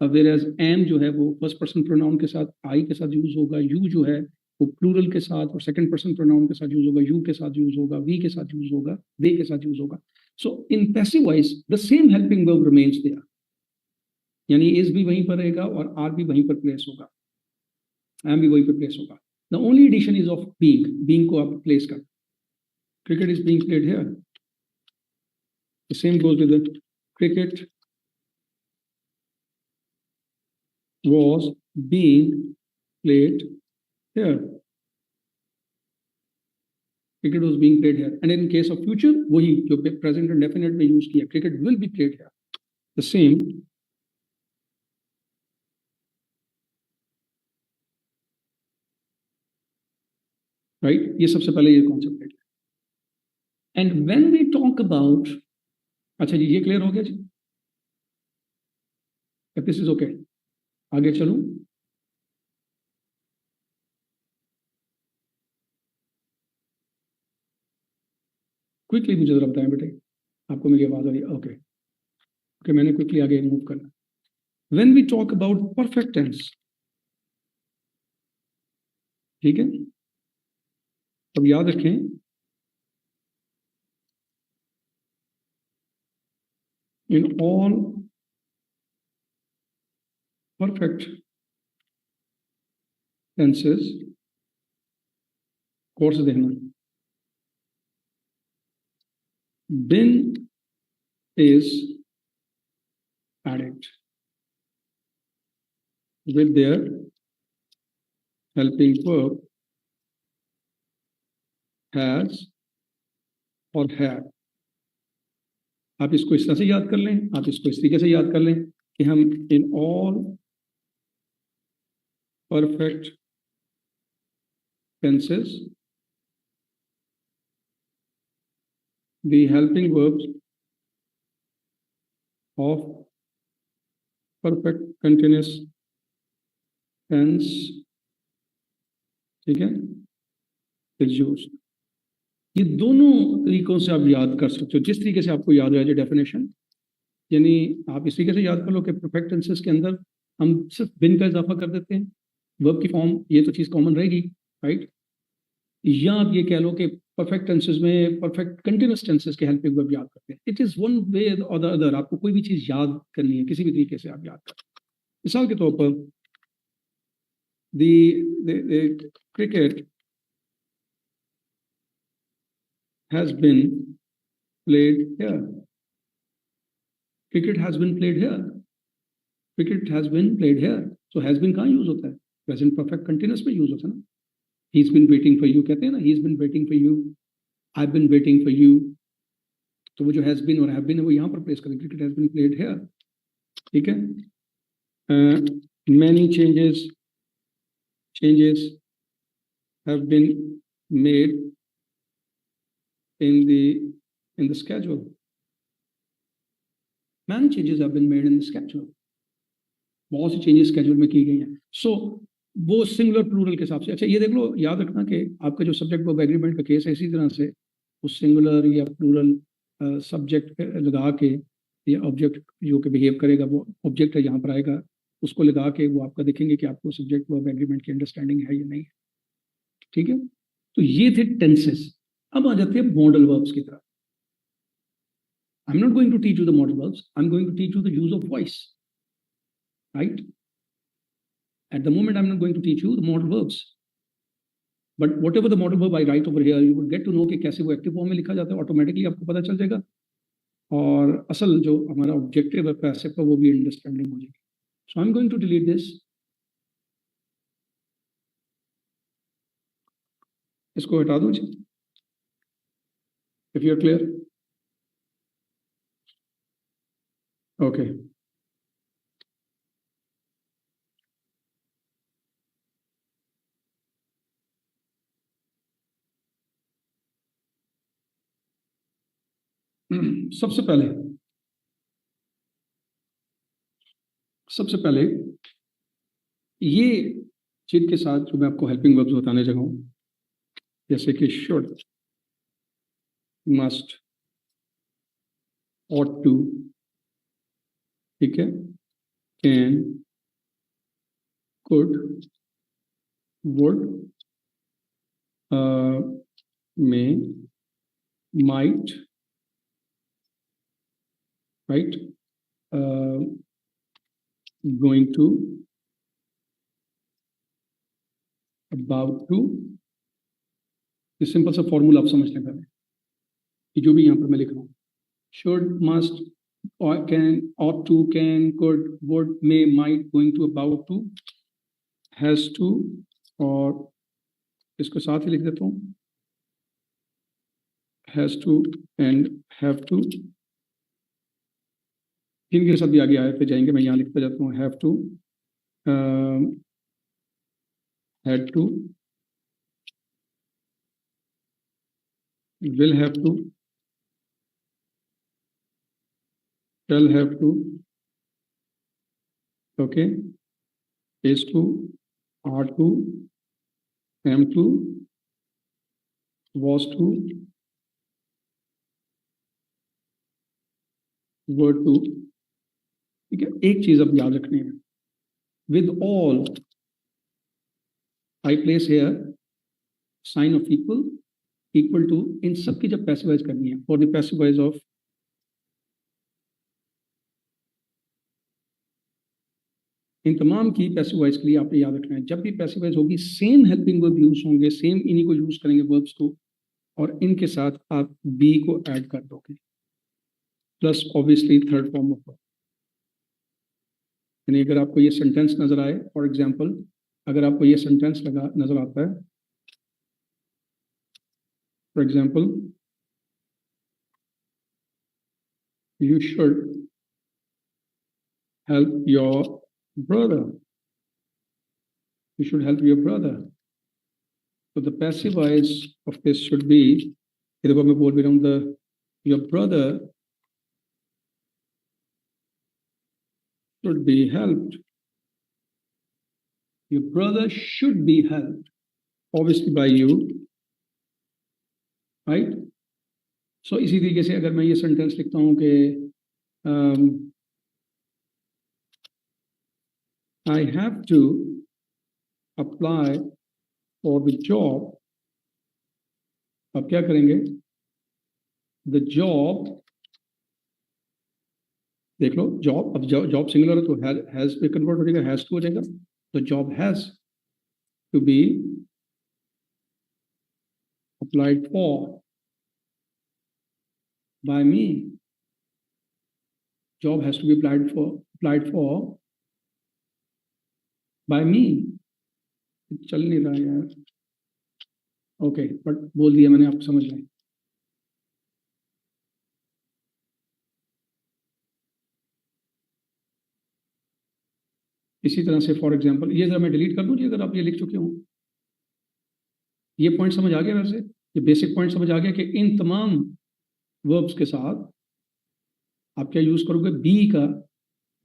Whereas am जो है वो फर्स्ट पर्सन प्रोनाउन के साथ आई के साथ यूज होगा, यू जो है वो प्लूरल के साथ और सेकंड पर्सन प्रोनाउन के साथ यूज होगा, यू के साथ यूज होगा, वी के साथ यूज होगा, दे के साथ यूज होगा। So in passive voice the same helping verb remains there, यानी इज भी वहीं पर रहेगा और आर भी वहीं पर प्लेस होगा, एम भी वहीं पर प्लेस होगा। The only addition is of being, being को आप प्लेस कर, cricket is being played here, the same goes with the cricket was being played here. Cricket was being played here. And in case of future, वही जो present and definite में use किया, cricket will be played here. The same. Right? ये सबसे पहले ये concept है. And when we talk about, अच्छा जी ये clear हो गया जी? If this is okay. आगे चलूं? क्विकली मुझे जरा बताएं बेटे, आपको मेरी आवाज आ रही है? ओके ओके, मैंने क्विकली आगे मूव करना। When we talk about perfect tense, ठीक है, अब याद रखें in all perfect tenses, course देखना, been is added with their helping verb has or had। आप इसको इस तरह से याद कर लें, आप इसको इस तरीके से याद कर लें कि हम इन all perfect tenses the helping verbs of perfect continuous tense, ठीक है, is used। ये दोनों तरीकों से आप याद कर सकते हो, जिस तरीके से आपको याद रहा है डेफिनेशन, यानी आप इस तरीके से याद कर लो कि परफेक्ट टेंसेस के अंदर हम सिर्फ बिन का इजाफा कर देते हैं, वर्ब की फॉर्म, ये तो चीज़ कॉमन रहेगी, राइट। या आप ये कह लो कि परफेक्ट टेंसेस में परफेक्ट कंटिन्यूअस टेंसेस के हेल्पिंग वर्ब याद करते हैं। इट इज वन वे और द अदर, आपको कोई भी चीज याद करनी है किसी भी तरीके से आप याद करें। मिसाल के तौर पर the cricket has been played here, cricket has been played here, cricket has been played here. So has been कहाँ यूज होता है? प्रेजेंट परफेक्ट कंटिन्यूअस में यूज होता है ना। He's been waiting for you कहते हैं ना, he's been waiting for you, I've been waiting for you। तो वो जो has been और have been है वो यहाँ पर प्लेस करें, cricket has been played here, ठीक है। Many changes have been made in the schedule, many changes have been made in the schedule, बहुत सी चेंजेस स्केड्यूल में की गई हैं। सो वो सिंगुलर प्लूरल के हिसाब से। अच्छा ये देख लो, याद रखना कि आपका जो सब्जेक्ट वर्ब एग्रीमेंट का केस है, इसी तरह से उस सिंगुलर या प्लूरल सब्जेक्ट लगा के या ऑब्जेक्ट जो कि बिहेव करेगा वो ऑब्जेक्ट है यहाँ पर आएगा, उसको लगा के वो आपका देखेंगे कि आपको सब्जेक्ट वर्ब एग्रीमेंट की अंडरस्टैंडिंग है या नहीं, ठीक है। तो ये थे टेंसेस। अब आ जाते हैं मॉडल वर्ब्स की तरफ। I am not going to teach you the modal verbs, I am going to teach you the use of voice, right? At the moment, I'm not going to teach you the modal verbs, but whatever the modal verb I write over here, you will get to know कि कैसे वो active form में लिखा जाता है, automatically आपको पता चल जाएगा, और असल जो हमारा ऑब्जेक्टिव है पैसिव का वो भी अंडरस्टैंडिंग हो जाएगी। So I am going to delete this, इसको हटा दूं जी, if you are clear. Okay सबसे पहले ये चीज के साथ जो मैं आपको हेल्पिंग वर्ब्स बताने जगह हूँ, जैसे कि शुड, मस्ट, ought to, ठीक है, can, could, would, may, might, right, going to, about to। ये सिंपल सा फॉर्मूला आप समझ लें पहले कि जो भी यहाँ पर मैं लिख रहा हूँ, should, must, or can, ought to, can, could, would, may, might, going to, about to, has to, और इसको साथ ही लिख देता हूँ, has to and have to। इनके साथ भी आगे आते जाएंगे, मैं यहाँ लिखता जाता हूँ have to, had to, will have to, shall have to, okay, is to, are to, am to, was to, were to। ठीक है, एक चीज अब याद रखनी है, with all I place here sign of equal to, इन सब की जब पैसिवाइज करनी है, फॉर द पैसिवाइज ऑफ, इन तमाम की पैसिवाइज के लिए आपने याद रखना है, जब भी पैसिवाइज होगी सेम हेल्पिंग वर्ब यूज होंगे, सेम इन्हीं को यूज करेंगे वर्ब्स को, और इनके साथ आप बी को ऐड कर दोगे, plus obviously third form of verb. यानी अगर आपको ये सेंटेंस नजर आए, फॉर एग्जाम्पल अगर आपको ये सेंटेंस लगा नजर आता है, for example you should help your brother, you should help your brother, so the passive voice of this should be, देखो मैं बोल भी रहा हूँ, the your brother should be helped, your brother should be helped obviously by you, right? So इसी तरीके से अगर मैं ये सेंटेंस लिखता हूँ कि I have to apply for the job, अब क्या करेंगे, the job, देख लो जॉब, अब जॉब सिंगुलर है तो हैज पे कन्वर्ट हो जाएगा, हैज टू हो जाएगा, the job has to be applied for by me, job has to be applied for by me। चल नहीं रहा यार, ओके बट बोल दिया मैंने, आप समझ लें। इसी तरह से फॉर एग्जांपल ये जरा मैं डिलीट कर दूं जी, अगर आप ये लिख चुके हो, ये पॉइंट समझ आ गया, वैसे ये बेसिक पॉइंट समझ आ गया कि इन तमाम वर्ब्स के साथ आप क्या यूज करोगे, बी का,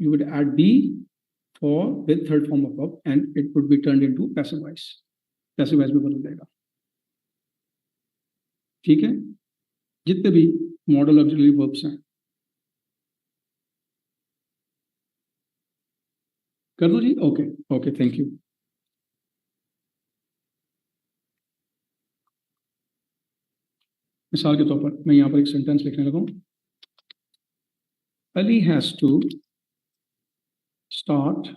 you would add be for with third form of verb and it would be turned into passive voice, passive voice में बदल जाएगा। ठीक है, जितने भी मॉडल ऑक्सिलरी वर्ब्स हैं कर दो जी, ओके ओके थैंक यू। मिसाल के तौर पर मैं यहाँ पर एक सेंटेंस लिखने लगा हूँ, Ali has to start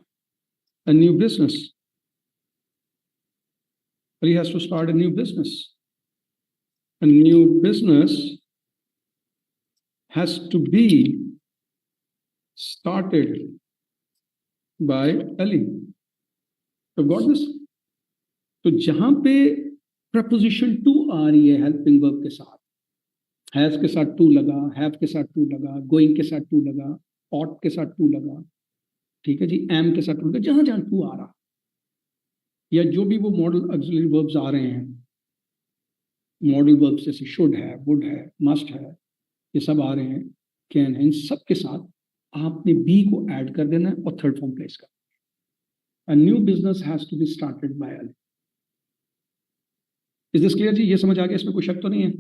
a new business, Ali has to start a new business, a new business has to be started by Ali, so got this। तो जहां पे प्रपोजिशन टू आ रही है हेल्पिंग वर्ब के साथ, हैज के साथ to लगा, हैव के साथ टू लगा, गोइंग के साथ टू लगा, ought के साथ to लगा, ठीक है जी, am के साथ to लगा, जहां जहां to आ रहा, या जो भी वो मॉडल ऑक्सिलरी वर्ब्स आ रहे हैं, मॉडल वर्ब्स जैसे should है, would है, must है, ये सब आ रहे हैं, can है, इन सब के साथ आपने be को ऐड कर देना है और थर्ड फॉर्म प्लेस कर. A new business has to be started by Ali. Is this clear जी? ये समझ आ गया, इसमें कोई शक तो नहीं है?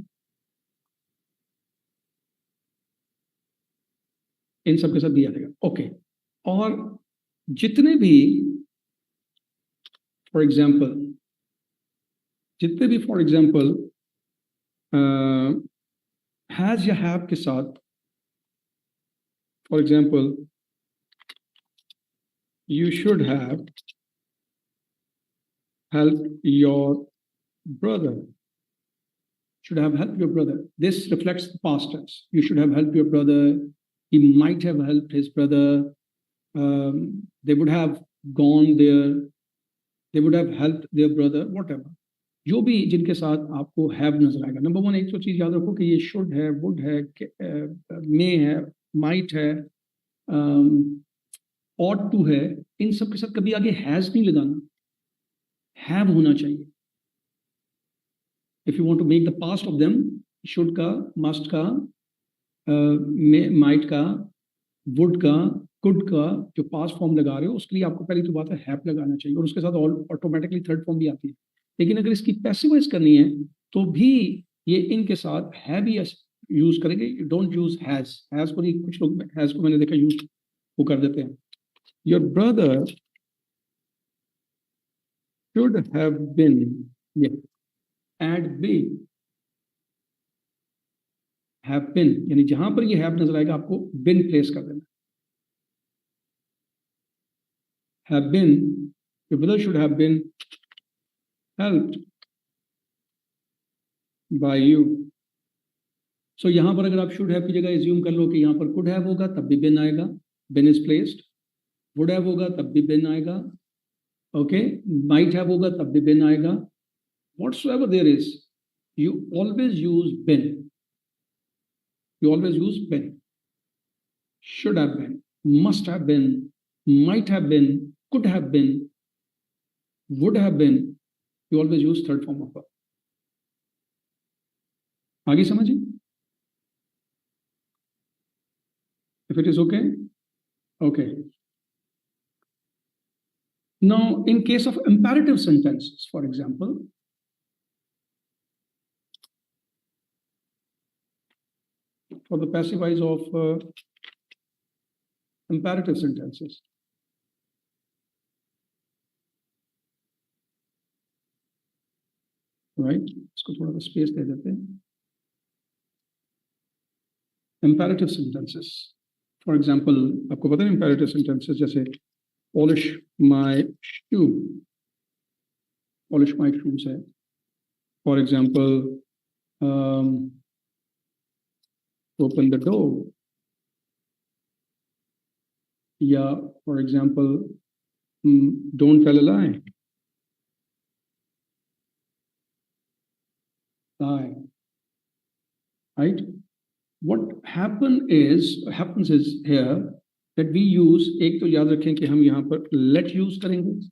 इन सब के साथ दिया जाएगा. ओके. और जितने भी फॉर एग्जाम्पल हैज या हैव के साथ, for example you should have helped your brother. Should have helped your brother. This reflects the past tense. You should have helped your brother. He might have helped his brother. They would have gone there. They would have helped their brother. Whatever. जो भी जिनके साथ आपको have नजर आएगा. Number one, एक तो चीज याद रखो कि ये should है, would है, may है, might है, ought to है, इन सब के साथ कभी आगे has नहीं लगाना, have होना चाहिए. If you want to make the past of them, should का, must का, might का, would का, could का जो पास्ट फॉर्म लगा रहे हो, उसके लिए आपको पहली तो बात है हैव लगाना चाहिए, और उसके साथ ऑटोमेटिकली थर्ड फॉर्म भी आती है. लेकिन अगर इसकी पैसिवाइज करनी है तो भी ये इनके साथ हैव ही यूज करेंगे. डोंट यूज हैज को नहीं. कुछ लोग हैज को मैंने देखा यूज वो कर देते हैं. Your brother should have been, ये एड बी, हैव बीन, यानी जहां पर ये हैव नजर आएगा आपको बिन प्लेस कर देना. Have been, your brother should have been helped by you. So यहाँ पर अगर आप should have की जगह assume कर लो कि यहाँ पर could have होगा तब भी been आएगा, been is placed. would have होगा तब भी been आएगा, okay, might have होगा तब भी been आएगा. Whatsoever there is, you always use been. You always use been. Should have been, must have been, might have been, could have been, would have been. You always use third form of verb. आगे समझिए. If it is okay, okay. Now, in case of imperative sentences, for example, for the passive voice of imperative sentences, right? इसको थोड़ा सा space दे देते हैं. Imperative sentences, for example, आपको पता है imperative sentences जैसे polish my shoe, polish my shoes है. For example, open the door, या for example, don't tell a lie. Lie, right? What happens is here that we use, एक तो याद रखें कि हम यहाँ पर let use करेंगे.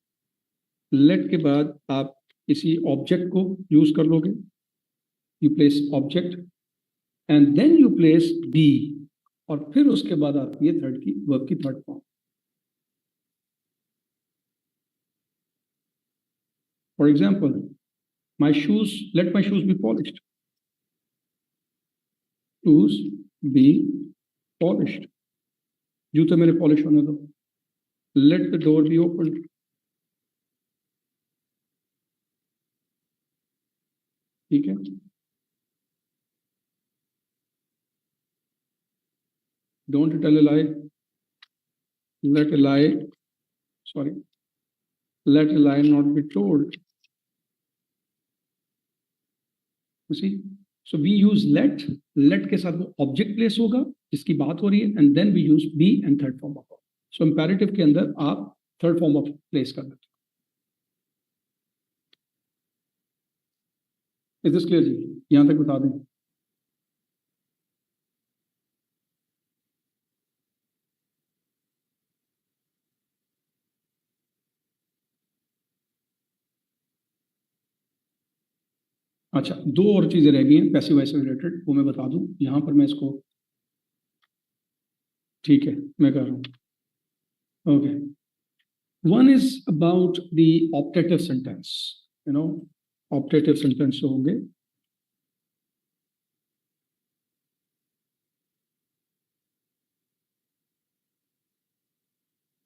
let के बाद आप किसी object को use कर लोगे. You place object and then you place be, और फिर उसके बाद आती है verb की third form. For example, let my shoes be polished. Shoes be polished. जूते मेरे पॉलिश होने दो. Let the door be opened. ठीक है. Don't tell a lie. Let a lie not be told. You see? So we use let के साथ वो object place होगा जिसकी बात हो रही है, and then we use be and third form of. So imperative के अंदर आप थर्ड फॉर्म ऑफ प्लेस कर देते. इज दिस क्लियर जी? यहां तक बता दें. अच्छा, दो और चीजें रह गई हैं पैसिव वॉइस से रिलेटेड, वो मैं बता दूं यहां पर मैं इसको, ठीक है मैं कर रहा हूं। Okay, one is about the optative sentence, you know, optative sentence जो होंगे,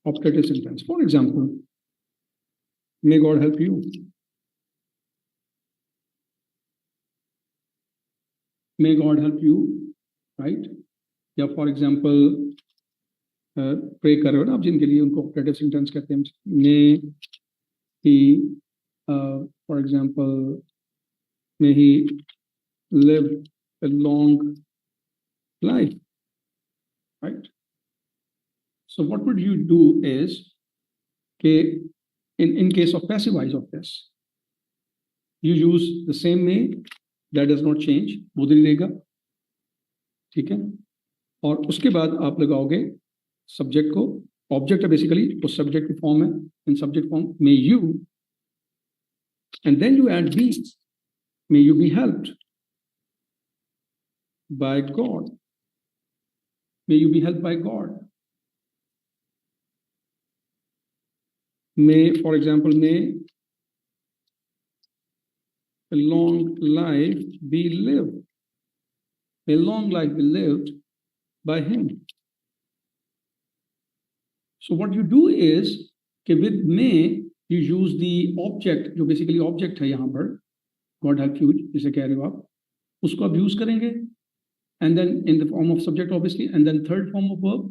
optative sentence. For example, may God help you. May God help you, right? या for example, प्रे कर रहे हो ना आप जिनके लिए, उनको ऑप्टेटिव सेंटेंस कहते हैं। may he, for example, may he live a long life, right? So what would you do is, in case of passive voice of this, you use the same may, that does not change, बोध नहीं देगा, ठीक है। और उसके बाद आप लगाओगे सब्जेक्ट को, ऑब्जेक्ट है बेसिकली, वो सब्जेक्ट की फॉर्म है, in subject form may you, and then you add be, may you be helped by God, may you be helped by God, may for example may a long life be lived, a long life be lived by him. So what you do is कि with may you use the object, जो basically object है यहाँ पर, God help you जिसे कह रहे हो आप, उसको आप यूज करेंगे, and then in the form of subject obviously, and then third form of verb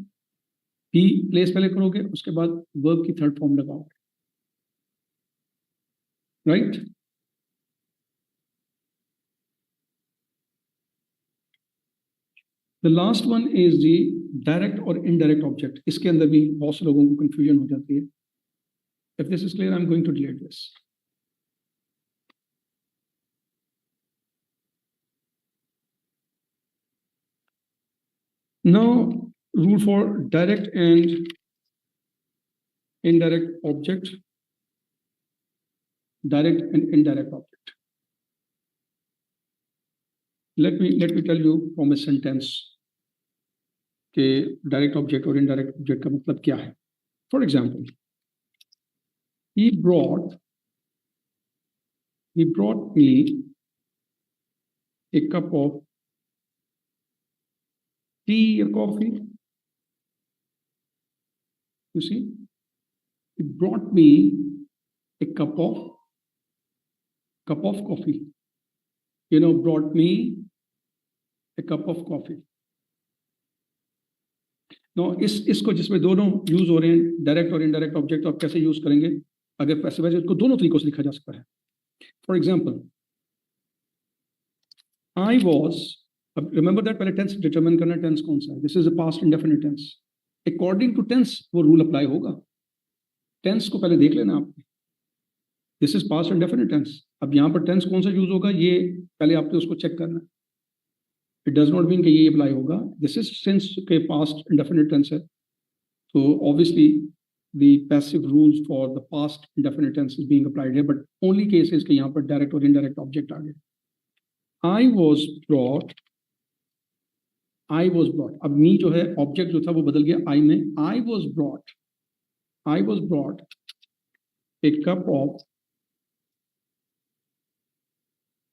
be place पहले करोगे, उसके बाद verb की third form लगाओगे, right? The last one is the direct or indirect object. इसके अंदर भी बहुत से लोगों को confusion हो जाती है. If this is clear, I'm going to delete this. Now, rule for direct and indirect object. Direct and indirect object. Let me tell you from a sentence कि direct object और indirect object का मतलब क्या है. For example, he brought me a cup of tea or coffee. You see, he brought me a cup of coffee. You know, brought me a cup of coffee. Now, इसको जिसमें दोनों use हो रहे हैं, डायरेक्ट और indirect object, आप कैसे use करेंगे? अगर पैसिव वॉइस, इसको दोनों तरीकों से लिखा जा सकता है. फॉर एग्जाम्पल, आई वॉज, अब रिमेंबर दैट पहले टेंस डिटरमिन करना, टेंस कौन सा है. This is a past indefinite tense. According to tense वो रूल अप्लाई होगा. टेंस को पहले देख लेना आपने. This is past indefinite tense. अब यहाँ पर टेंस कौन सा यूज होगा, ये पहले आपको उसको चेक करना है. इट डज नॉट मीन कि ये अप्लाई होगा. दिस इज सिंस के पास्ट इंडेफिनिट टेंस है, तो obviously the passive rules for the past indefinite tense is being applied here, but only cases कि यहाँ पर direct और indirect object आ गए. I was brought. अब me जो है object जो था वो बदल गया I में. I was brought a cup of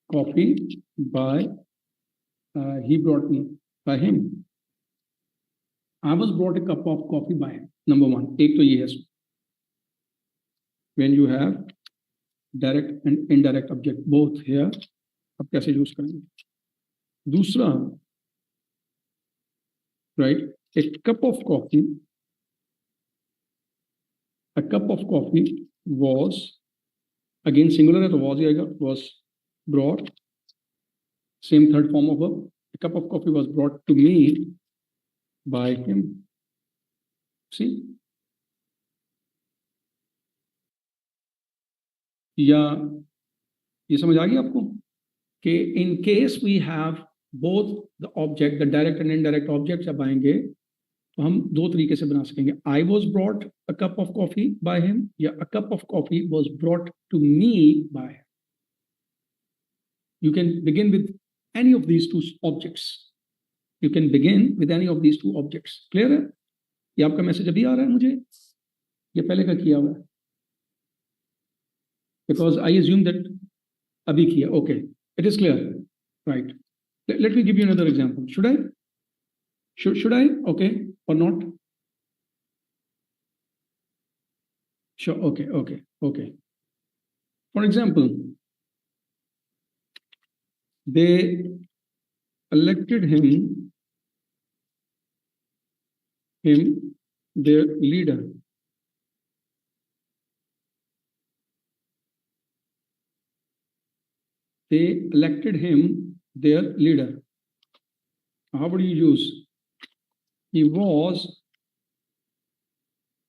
coffee by he brought me by him. I was brought a cup of coffee by him. Number one, एक तो ये है. When you have direct and indirect object both here, अब कैसे use करेंगे? दूसरा, right, a cup of coffee was, again singular है तो was ही आएगा, was brought, same third form of verb. A cup of coffee was brought to me by him. See, या ये समझ आ गई आपको कि in case we have both the object, the direct and indirect object जब आएंगे तो हम दो तरीके से बना सकेंगे. I was brought a cup of coffee by him, या a cup of coffee was brought to me by him. You can begin with any of these two objects. You can begin with any of these two objects. Clear है? ये आपका message अभी आ रहा है मुझे, ये पहले का किया हुआ है? Because I assume that abhi kiya. Okay, it is clear, right? Let me give you another example. Should I? Should I? Okay, or not? Sure. Okay. For example, they elected him their leader. They elected him their leader. How would you use? He was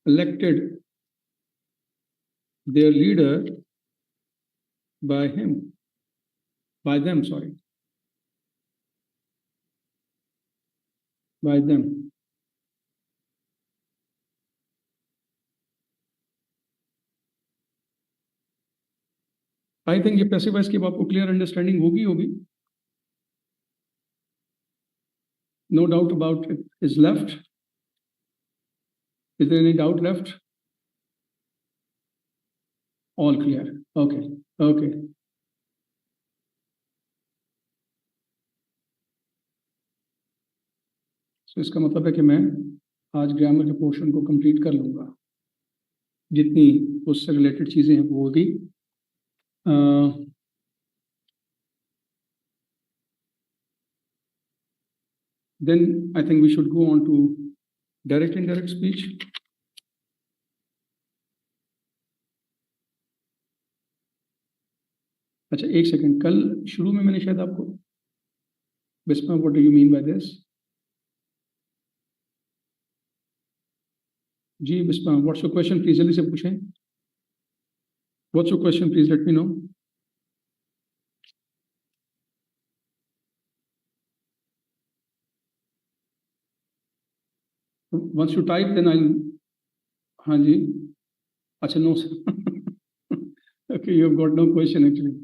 elected their leader by them. By them. I think ये passive voice की आपको clear understanding होगी. No doubt about it is left. Is there any doubt left? All clear. Okay. So इसका मतलब है कि मैं आज ग्रामर के पोर्शन को कंप्लीट कर लूंगा. जितनी उससे रिलेटेड चीजें हैं वो होगी. Then I think we should go on to direct indirect speech. अच्छा एक सेकंड, कल शुरू में मैंने शायद आपको Bisma what do you mean by this? जी Bisma, what's your question please, जल्दी से पूछें. What's your question please let me know. Once you type, then I'll. हाँ जी. अच्छा no. Okay, you have got no question actually.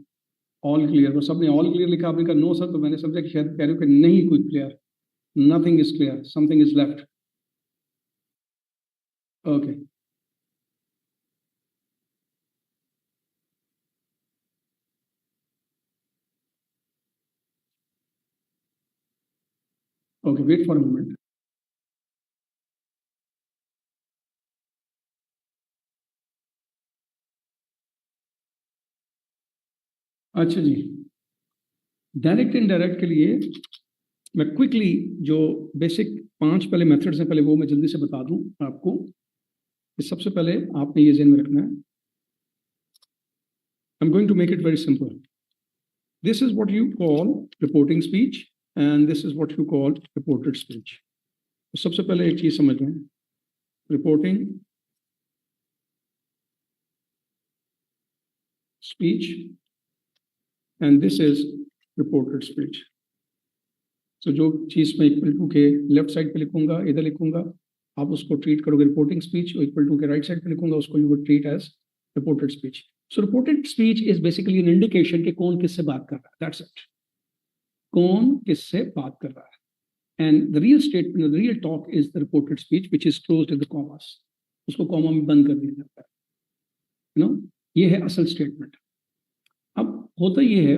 All clear. तो सबने all clear लिखा, आपने कहा no सर, तो मैंने समझा कि शायद कह रहे हो कि नहीं कुछ clear. Nothing is clear. Something is left. Okay. Okay, wait for a moment. अच्छा जी, डायरेक्ट इनडायरेक्ट के लिए मैं क्विकली जो बेसिक 5 पहले मेथड्स हैं, पहले वो मैं जल्दी से बता दूं आपको. सबसे पहले आपने ये ज़हन में रखना है. I am going to make it very simple. This is what you call reporting speech and this is what you call reported speech. तो सबसे पहले एक चीज समझ लें, reporting speech and this is reported speech. So जो चीज मैं इक्वल टू के लेफ्ट साइड पे लिखूंगा, इधर लिखूंगा, आप उसको ट्रीट करोगे रिपोर्टिंग स्पीच, और इक्वल टू के राइट साइड पे लिखूंगा, उसको you would treat as reported speech. So reported speech is basically an indication कि कौन किससे बात कर रहा है. That's it. कौन किससे बात कर रहा है. And the real statement, the real talk is the reported speech which is closed with the commas. उसको कॉमा में बंद कर दिया जाता है. यू नो, ये है असल स्टेटमेंट. अब होता ये है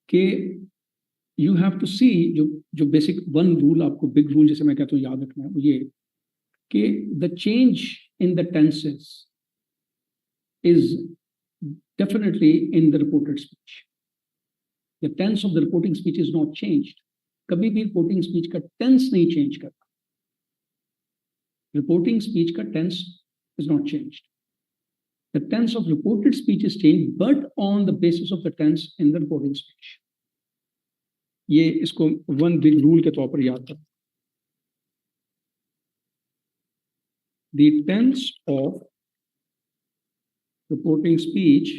कि यू हैव टू सी, जो बेसिक वन रूल, आपको बिग रूल जैसे मैं कहता हूँ याद रखना है, वो ये कि the change in the tenses is definitely in the reported speech. The tense of the reporting speech is not changed. कभी भी रिपोर्टिंग स्पीच का टेंस नहीं चेंज करता. रिपोर्टिंग स्पीच का tense is not changed. The tense of reported speech is changed, but on the basis of the tense in the reporting speech. ये इसको one big rule के तौर पर याद करें. The tense of reporting speech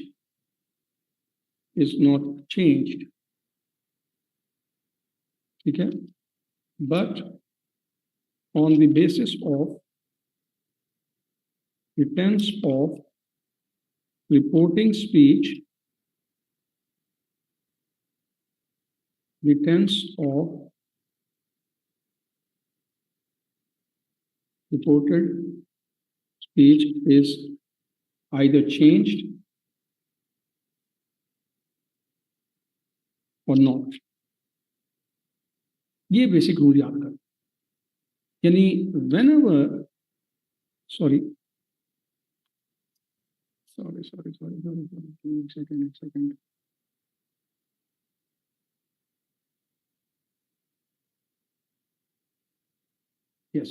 is not changed. ठीक है? But on the basis of the tense of reporting speech the tense of reported speech is either changed or not. ये basic rule याद कर, यानी whenever sorry एक second yes,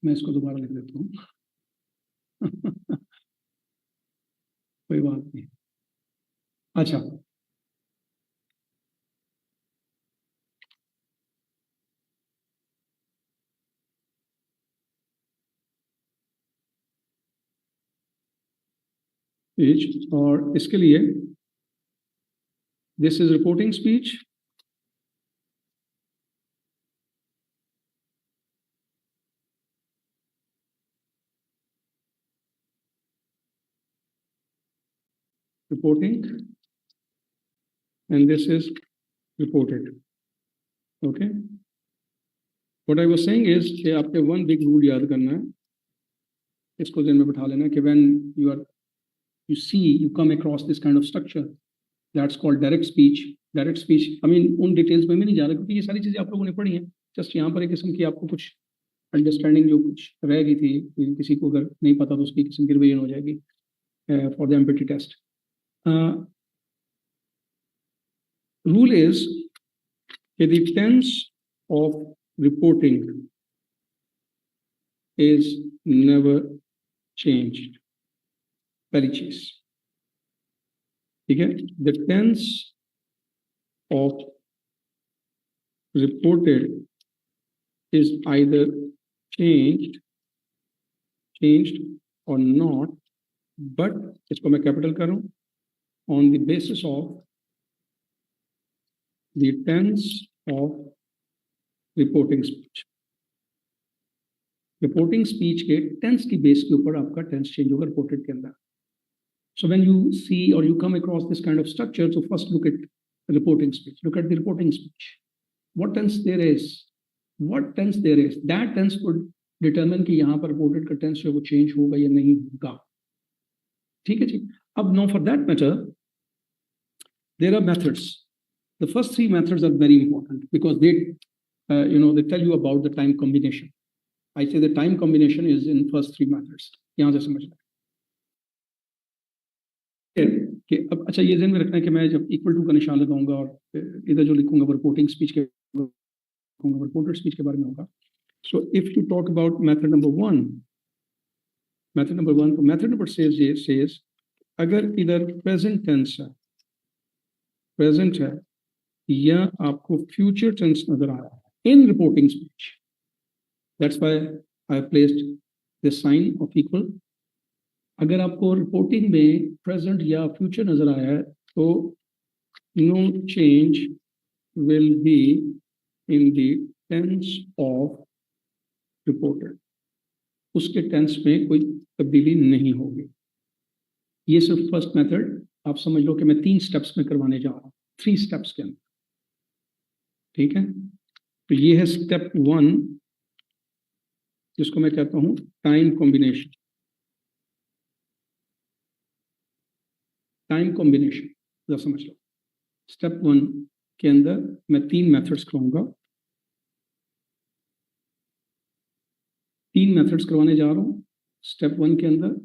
मैं इसको दोबारा लिख देता हूँ कोई बात नहीं। अच्छा, स्पीच, और इसके लिए this is reporting speech, reporting, and this is reported. Okay, what I was saying is कि आपके वन बिग रूल याद करना है, इसको ध्यान में बिठा लेना कि when you see, you come across this kind of structure, that's called direct speech. Direct speech, I mean उन डिटेल्स में नहीं जा रहा क्योंकि ये सारी चीजें आप लोगों ने पढ़ी हैं, जस्ट यहाँ पर एक किस्म की आपको कुछ अंडरस्टैंडिंग जो कुछ रह गई थी, किसी को अगर नहीं पता तो उसकी किस्म की रिवीजन हो जाएगी for the MPT test. Rule is that the tense of reporting is never changed. पहली चीज, ठीक है, the tense of reported is either changed or not, but इसको मैं कैपिटल करूं, on the basis of the tense of reporting speech. Reporting speech के tense की base के ऊपर आपका tense change होगा reported के अंदर. So when you see or you come across this kind of structure, so first look at the reporting speech. Look at the reporting speech. What tense there is? What tense there is? That tense would determine कि यहाँ पर reported का tense जो वो change होगा या नहीं होगा. ठीक है जी. अब now for that matter, there are methods. The first three methods are very important because they tell you about the time combination. I say the time combination is in first three methods. यहाँ से समझना कि अब अच्छा ये ध्यान में रखना है कि मैं जब इक्वल टू का निशान लगाऊंगा और इधर जो लिखूंगा वो रिपोर्टिंग स्पीच के रिपोर्टेड स्पीच के बारे में होगा. So if you talk about method number one, तो मेथड नंबर सेज अगर इधर प्रेजेंट टेंस है, प्रेजेंट है या आपको फ्यूचर टेंस नजर आ रहा है in reporting speech, that's why I placed the sign of equal. अगर आपको रिपोर्टिंग में प्रेजेंट या फ्यूचर नजर आया है तो no change will be in the tense of reported, उसके टेंस में कोई तब्दीली नहीं होगी. ये सिर्फ फर्स्ट मेथड आप समझ लो कि मैं 3 स्टेप्स में करवाने जा रहा हूँ, 3 स्टेप्स के अंदर. ठीक है, तो ये है स्टेप 1 जिसको मैं कहता हूँ टाइम कॉम्बिनेशन. टाइम कॉम्बिनेशन जरा समझ लो. स्टेप 1 के अंदर मैं 3 मेथड्स कराऊंगा, 3 मेथड्स करवाने जा रहा हूँ. स्टेप 1 के अंदर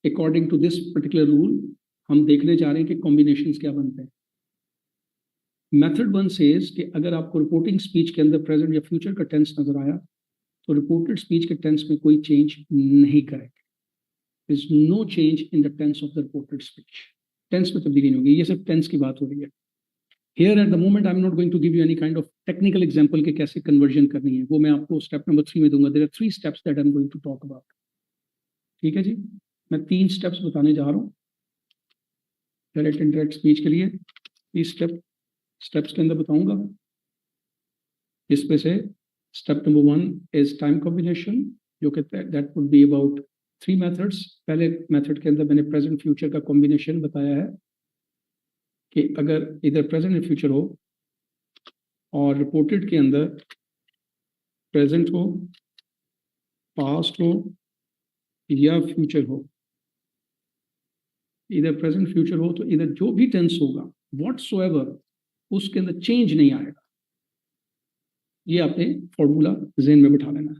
according to this particular rule हम देखने जा रहे हैं कि कॉम्बिनेशंस क्या बनते हैं. मेथड 1 सेज कि अगर आपको रिपोर्टिंग स्पीच के अंदर प्रेजेंट या फ्यूचर का टेंस नजर आया तो रिपोर्टेड स्पीच के टेंस में कोई चेंज नहीं करेंगे. There is no change in the tense of the reported speech. Tense में तब्दीली नहीं होगी. ये सिर्फ tense की बात हो रही है. Here at the moment I am not going to give you any kind of technical example कि कैसे conversion करनी है, वो मैं आपको step number 3 में दूंगा. There are 3 steps that I am going to talk about. ठीक है जी, मैं 3 steps बताने जा रहा हूँ डायरेक्ट इंडायरेक्ट स्पीच के लिए. 3 steps के अंदर बताऊंगा. इसमें से step number 1 is time combination, जो कि that would be about 3 methods. पहले मेथड के अंदर मैंने प्रेजेंट फ्यूचर का कॉम्बिनेशन बताया है कि अगर इधर प्रेजेंट या फ्यूचर हो और रिपोर्टेड के अंदर प्रेजेंट हो, पास्ट हो या फ्यूचर हो, इधर प्रेजेंट फ्यूचर हो, तो इधर जो भी टेंस होगा व्हाटसोएवर उसके अंदर चेंज नहीं आएगा। ये आपने फॉर्मूला ज़हन में बिठा लेना है।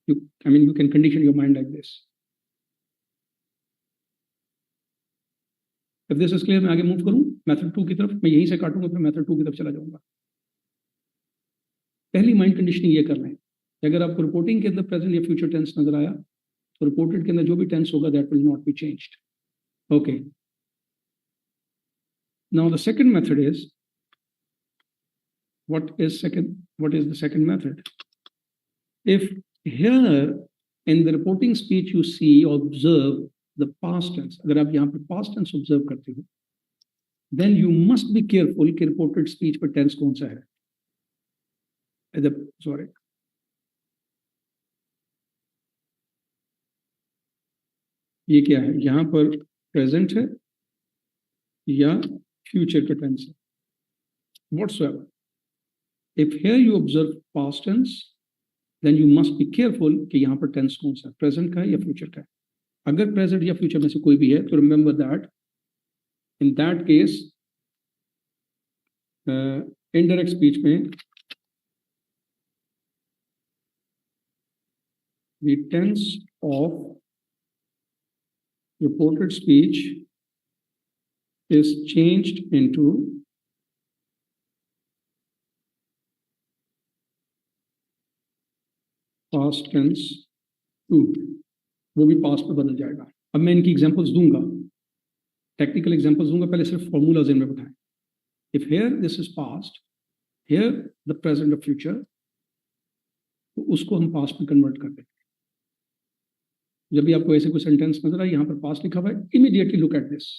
You can condition your mind like this. If this is clear, मैं आगे मूव करूं मेथड 2 की तरफ। मैं यहीं से काटूंगा, फिर मेथड 2 की तरफ चला जाऊंगा। पहली माइंड कंडीशनिंग ये कर लें कि अगर आपको रिपोर्टिंग के अंदर प्रेजेंट या फ्यूचर टेंस नजर आया, तो रिपोर्टेड के अंदर जो भी टेंस होगा that will not be changed. Okay, now the second method is, what is the second method? If here in the reporting speech you see or observe the past tense, अगर आप यहाँ पे past tense observe करते हो, then you must be careful कि reported speech पर tense कौन सा है। Sorry, ये क्या है? यहाँ पर present है या future का tense है, whatsoever. If here you observe past tense, then you must be careful कि यहाँ पर tense कौन सा है, present का है या future का है। अगर present या future में से कोई भी है, तो remember that in that case indirect speech में the tense of reported speech is changed into past tense too, वो भी पास्ट पे बदल जाएगा। अब मैं इनकी एग्जांपल्स दूंगा, टेक्निकल एग्जांपल्स दूंगा, पहले सिर्फ फॉर्मूला ज़हन में बताएं। If here this is past, here the present और फ्यूचर, तो उसको हम पास्ट में कन्वर्ट कर देंगे। जब भी आपको ऐसे कोई सेंटेंस नजर आए, यहाँ पर पास्ट लिखा हुआ है, immediately look at this,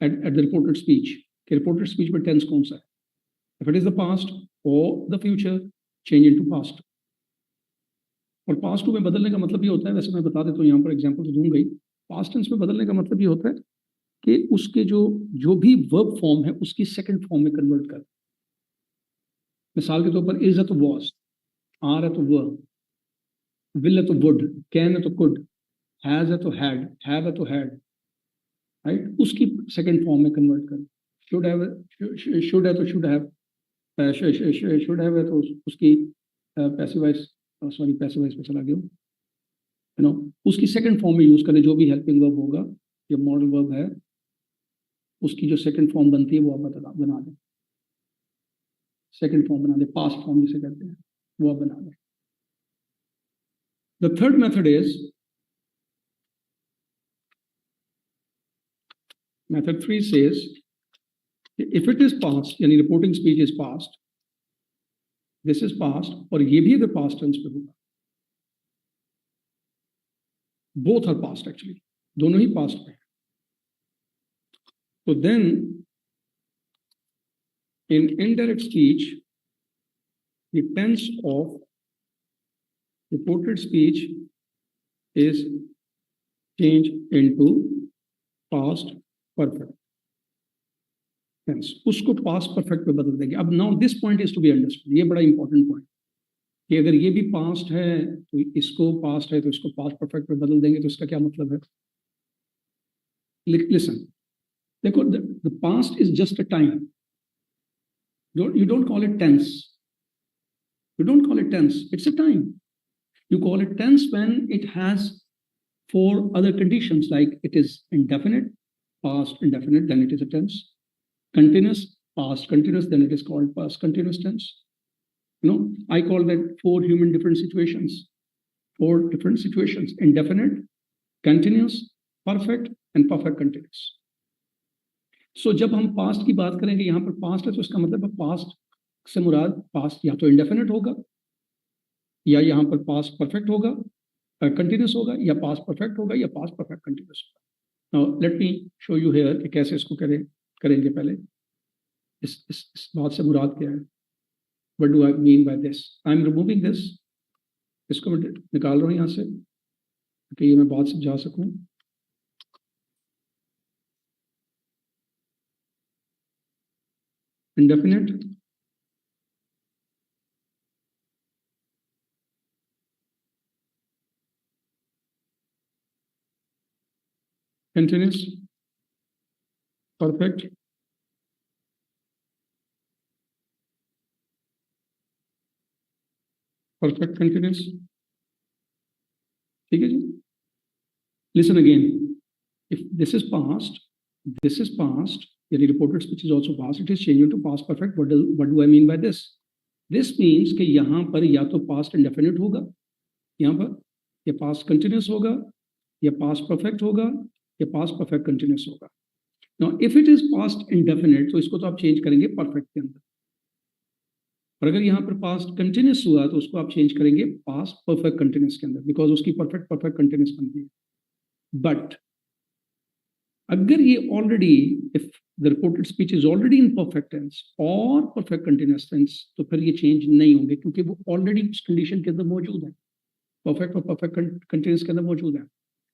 at the reported speech, कि रिपोर्टेड स्पीच में टेंस कौन सा है। If it is the past और the future, change into past. और पास्ट में बदलने का मतलब ये होता है, वैसे मैं बता देता हूँ, यहाँ पर एग्जांपल तो दूंगा ही। पास्ट टेंस में बदलने का मतलब ये होता है कि उसके जो भी वर्ब फॉर्म है उसकी सेकंड फॉर्म में कन्वर्ट कर। मिसाल के तौर पर इज है तो वॉज, आर है तो वर, विल है तो वुड, कैन है तो कुड, हैज है तो हैड, हैव है तो हैड, राइट, उसकी सेकंड फॉर्म में कन्वर्ट कर। शुड है तो शुड हैव, शुड हैव है तो उसकी passive voice, sorry passive voice पे चला गया, यू नो, उसकी सेकंड फॉर्म में यूज करें। जो भी हेल्पिंग वर्ब होगा या मॉडल वर्ब है, उसकी जो सेकंड फॉर्म बनती है वो आप बना दें, सेकंड फॉर्म बना दें, पास्ट फॉर्म जिसे कहते हैं वो आप बना दें। The third method is method 3 says if it is past, यानी reporting speech is past, this is past, और ये भी अगर पास्ट टेंस पे होगा, बोथ आर पास्ट एक्चुअली, दोनों ही पास्ट पे हैं, तो then in indirect speech the tense of reported speech is change into past perfect tense, उसको पास्ट परफेक्ट में बदल देंगे। अब now this point is to be understood, ये बड़ा इंपॉर्टेंट पॉइंट, कि अगर ये भी पास्ट है तो इसको पास्ट है तो इसको पास्ट परफेक्ट में बदल देंगे, तो इसका क्या मतलब है? लिसन, देखो, the past is just a time, you don't call it tense, you don't call it tense, it's a time. You call it tense when it has 4 other conditions, like it is indefinite, past indefinite, then it is a tense, continuous, past continuous, then it is called past continuous tense. You know, I call that 4 human different situations, 4 different situations: indefinite, continuous, perfect and perfect continuous. So जब हम past की बात करेंगे, यहाँ पर past है तो इसका मतलब है पास्ट से मुराद पास्ट या तो इंडेफिनेट होगा, या यहाँ पर पास्ट परफेक्ट होगा, कंटिन्यूस होगा, या पास्ट परफेक्ट होगा, या पास्ट परफेक्ट कंटिन्यूस होगा। Now let me show you here कि कैसे इसको करेंगे। पहले इस बात से मुराद क्या है, what do I mean by this. I am removing this, इसको मैं निकाल रहा हूँ यहाँ से कि ये मैं बात समझा सकूँ। indefinite, continuous, perfect, perfect continuous. ठीक है जी. Listen again. If this is past, the reported speech is also past, it is changed into past perfect. What do I mean by this? This means कि यहाँ पर या तो past indefinite होगा, यहाँ पर या past continuous होगा, या past perfect होगा, या past perfect continuous होगा. Now, if it is past indefinite, तो इसको तो आप change करेंगे perfect के अंदर. और अगर यहाँ पर past continuous हुआ, तो उसको आप change करेंगे past perfect continuous के अंदर, because उसकी perfect continuous बनती है. But अगर ये already if the reported speech is already in perfect tense और परफेक्ट कंटिन्यूअस टेंस, तो फिर ये चेंज नहीं होंगे, क्योंकि वो ऑलरेडी उस कंडीशन के अंदर मौजूद है, परफेक्ट और परफेक्ट कंटिन्यूअस के अंदर मौजूद है.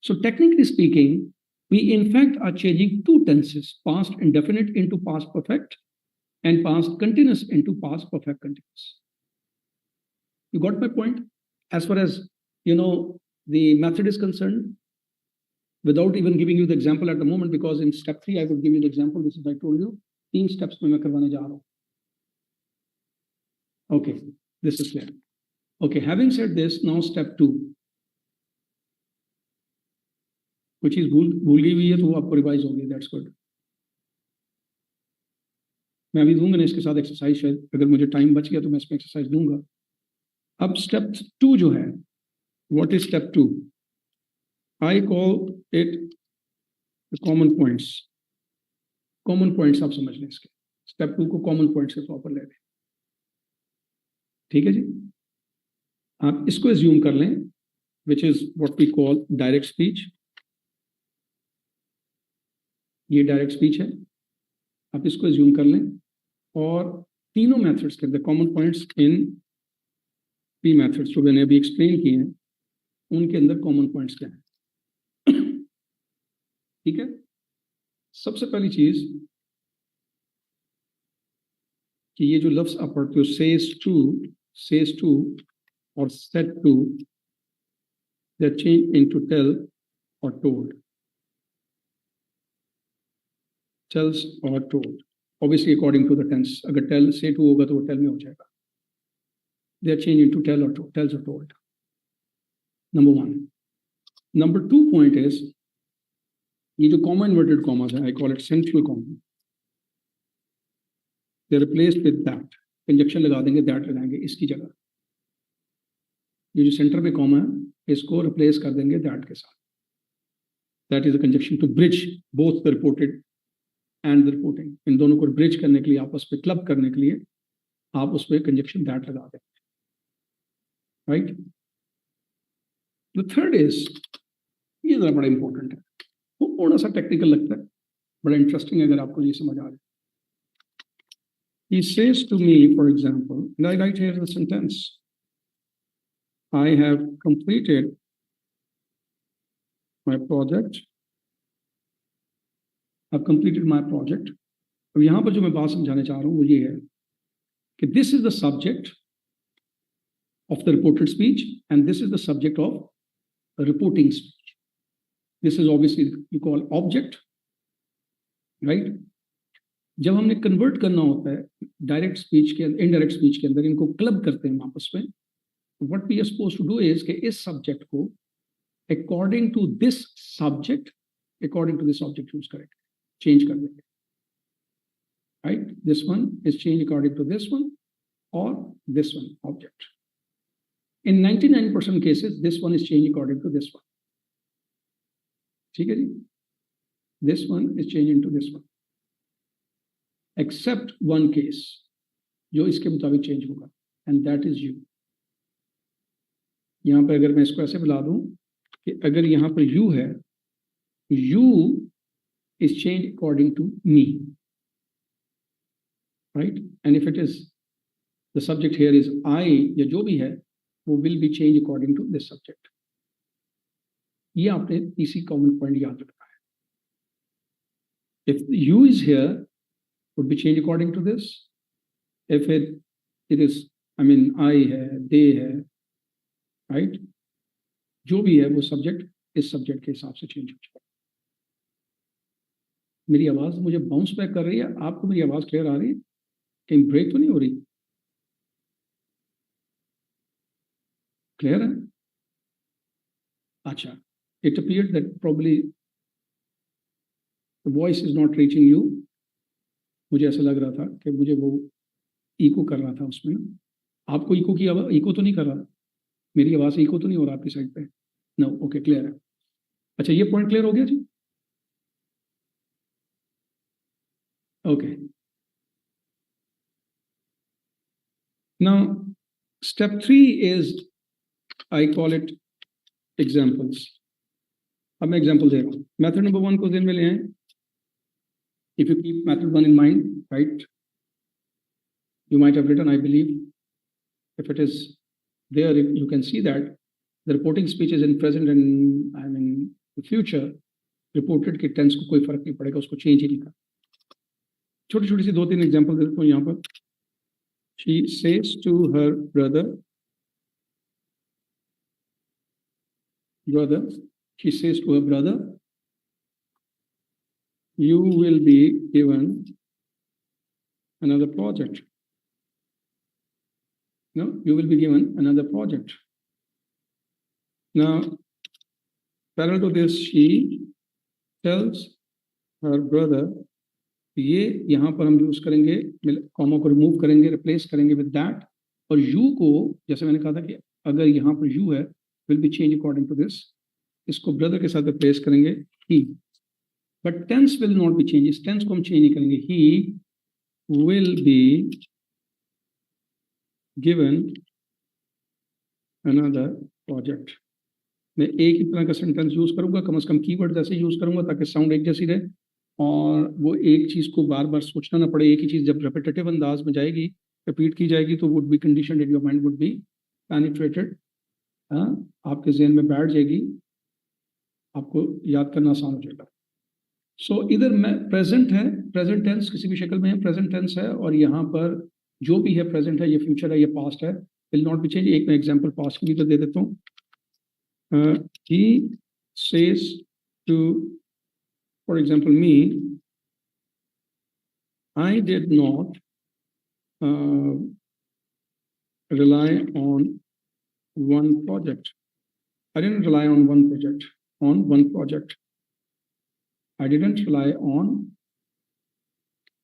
So technically speaking, we in fact are changing two tenses, past indefinite into past perfect and past continuous into past perfect continuous. You got my point? As far as the method is concerned, without even giving you the example at the moment, because in step 3 I would give you the example, which is I told you 3 steps में मैं करवाने जा रहा हूँ. Okay, this is clear. Okay, having said this, now step 2, which is भूल गई हुई है, तो वो आपको रिवाइज होगी. That's good. मैं अभी दूंगा ना इसके साथ एक्सरसाइज, शायद अगर मुझे टाइम बच गया तो मैं इसमें एक्सरसाइज दूंगा. अब स्टेप 2 जो है, what is step 2? I call it the common points. Common points आप समझ लें इसके. Step 2 को common points के तौर पर ले लें. ठीक है जी. आप इसको assume कर लें, which is what we call direct speech. ये direct speech है. आप इसको assume कर लें, और तीनों methods के अंदर common points in 3 methods जो मैंने अभी explain किए हैं, उनके अंदर common points क्या है. ठीक है. सबसे पहली चीज कि ये जो लफ्ज आप पढ़ते हो, says to और said to, they change into tell or told. tells or told, obviously according to the tense. अगर tell say to होगा तो वो tell में हो जाएगा. they are changed into tell or told, tells or told. Number 1. Number 2 point is ये जो comma inverted commas है, आई call it central comma, they replaced with that. Conjunction लगा देंगे, दैट लगाएंगे इसकी जगह. ये जो सेंटर में कॉमा है, इसको रिप्लेस कर देंगे दैट के साथ. That is a conjunction to bridge both the reported and the reporting. इन दोनों को ब्रिज करने के लिए, आपस में क्लब करने के लिए, आप उस पर कंजक्शन दैट लगा देंगे. राइट. द थर्ड इज, ये जरा बड़ा इंपॉर्टेंट है, थोड़ा सा टेक्निकल लगता है, बड़ा इंटरेस्टिंग अगर आपको ये समझ आ रहा है. He says to me, for example, and I write here the sentence, I have completed my project. I've completed my project. अब यहाँ पर जो मैं बात समझाने चाह रहा हूँ वो ये है कि this is the subject of the reported speech and this is the subject of the reporting speech. This is obviously you call object, right? जब हमने कन्वर्ट करना होता है डायरेक्ट स्पीच के इनडायरेक्ट स्पीच के अंदर, इनको क्लब करते हैं आपस में. What we are supposed to do is कि इस सब्जेक्ट को according to this subject use करेंगे, चेंज कर देंगे. Right. This one is change according to this one और this one object. In 99% cases this one is change according to this one. ठीक है जी. This one is change into this one, except one case जो इसके मुताबिक change होगा, and that is you. यहां पर अगर मैं इसको ऐसे बुला दूं कि अगर यहां पर यू है, you is change according to me. Right. And if it is the subject here is I, या जो भी है, वो will be change according to this subject. ये आपने तीसरी कॉमन पॉइंट याद रखना है. If you is here would be changed according to this, if it is, I mean I है, they है, right, जो भी है वो सब्जेक्ट इस सब्जेक्ट के हिसाब से चेंज हो जाएगा। मेरी आवाज मुझे बाउंस बैक कर रही है, आपको मेरी आवाज क्लियर आ रही है, कहीं ब्रेक तो नहीं हो रही? क्लियर है? अच्छा, it appeared that probably the voice is not reaching you। मुझे ऐसा लग रहा था कि मुझे वो इको कर रहा था उसमें ना। आपको इको की आवाज, इको तो नहीं कर रहा? मेरी आवाज इको तो नहीं हो रहा आपकी साइड पे? नो, ओके, क्लियर है। अच्छा, ये पॉइंट क्लियर हो गया जी? Okay, now step 3 is, I call it examples. अब मैं एग्जाम्पल दे रहा हूँ। मेथड नंबर 1 को दिन में ले आए। If you keep method 1 in mind, right, you might have written, I believe, if it is there, you can see that the reporting speech is in present and I mean the future। reported के tense को कोई फर्क नहीं पड़ेगा, उसको change ही नहीं करना। छोटी छोटी सी 2-3 एग्जांपल दे देता हूँ यहाँ पर। she says to her brother, she says to her brother, you will be given another project। No, you will be given another project। Now, parallel to this, she tells her brother, ये यहाँ पर हम use करेंगे, comma को remove करेंगे, replace करेंगे with that, और you को, जैसे मैंने कहा था कि अगर यहाँ पर यू है, will be change according to this, इसको ब्रदर के साथ रिप्लेस करेंगे ही, but tense will not be change. इस टेंस को हम चेंज नहीं करेंगे। He will be given another project. मैं एक ही तरह का सेंटेंस यूज करूंगा, कम से कम कीवर्ड जैसे यूज करूंगा ताकि साउंड एक जैसी रहे और वो एक चीज को बार बार सोचना ना पड़े। एक ही चीज जब रेपिटेटिव अंदाज में जाएगी, रिपीट की जाएगी, तो would be condition, your mind would be penetrated, आपके जहन में बैठ जाएगी, आपको याद करना आसान हो जाएगा। सो इधर मैं प्रेजेंट है, प्रेजेंट टेंस किसी भी शक्ल में है, प्रेजेंट टेंस है, और यहाँ पर जो भी है प्रेजेंट है, ये फ्यूचर है, ये पास्ट है, विल नॉट बी चेंज। एक मैं एग्जांपल पास्ट की भी तो दे देता हूँ। he says to, for example, me, I did not rely on one project। I didn't rely on one project, on one project। I didn't rely on,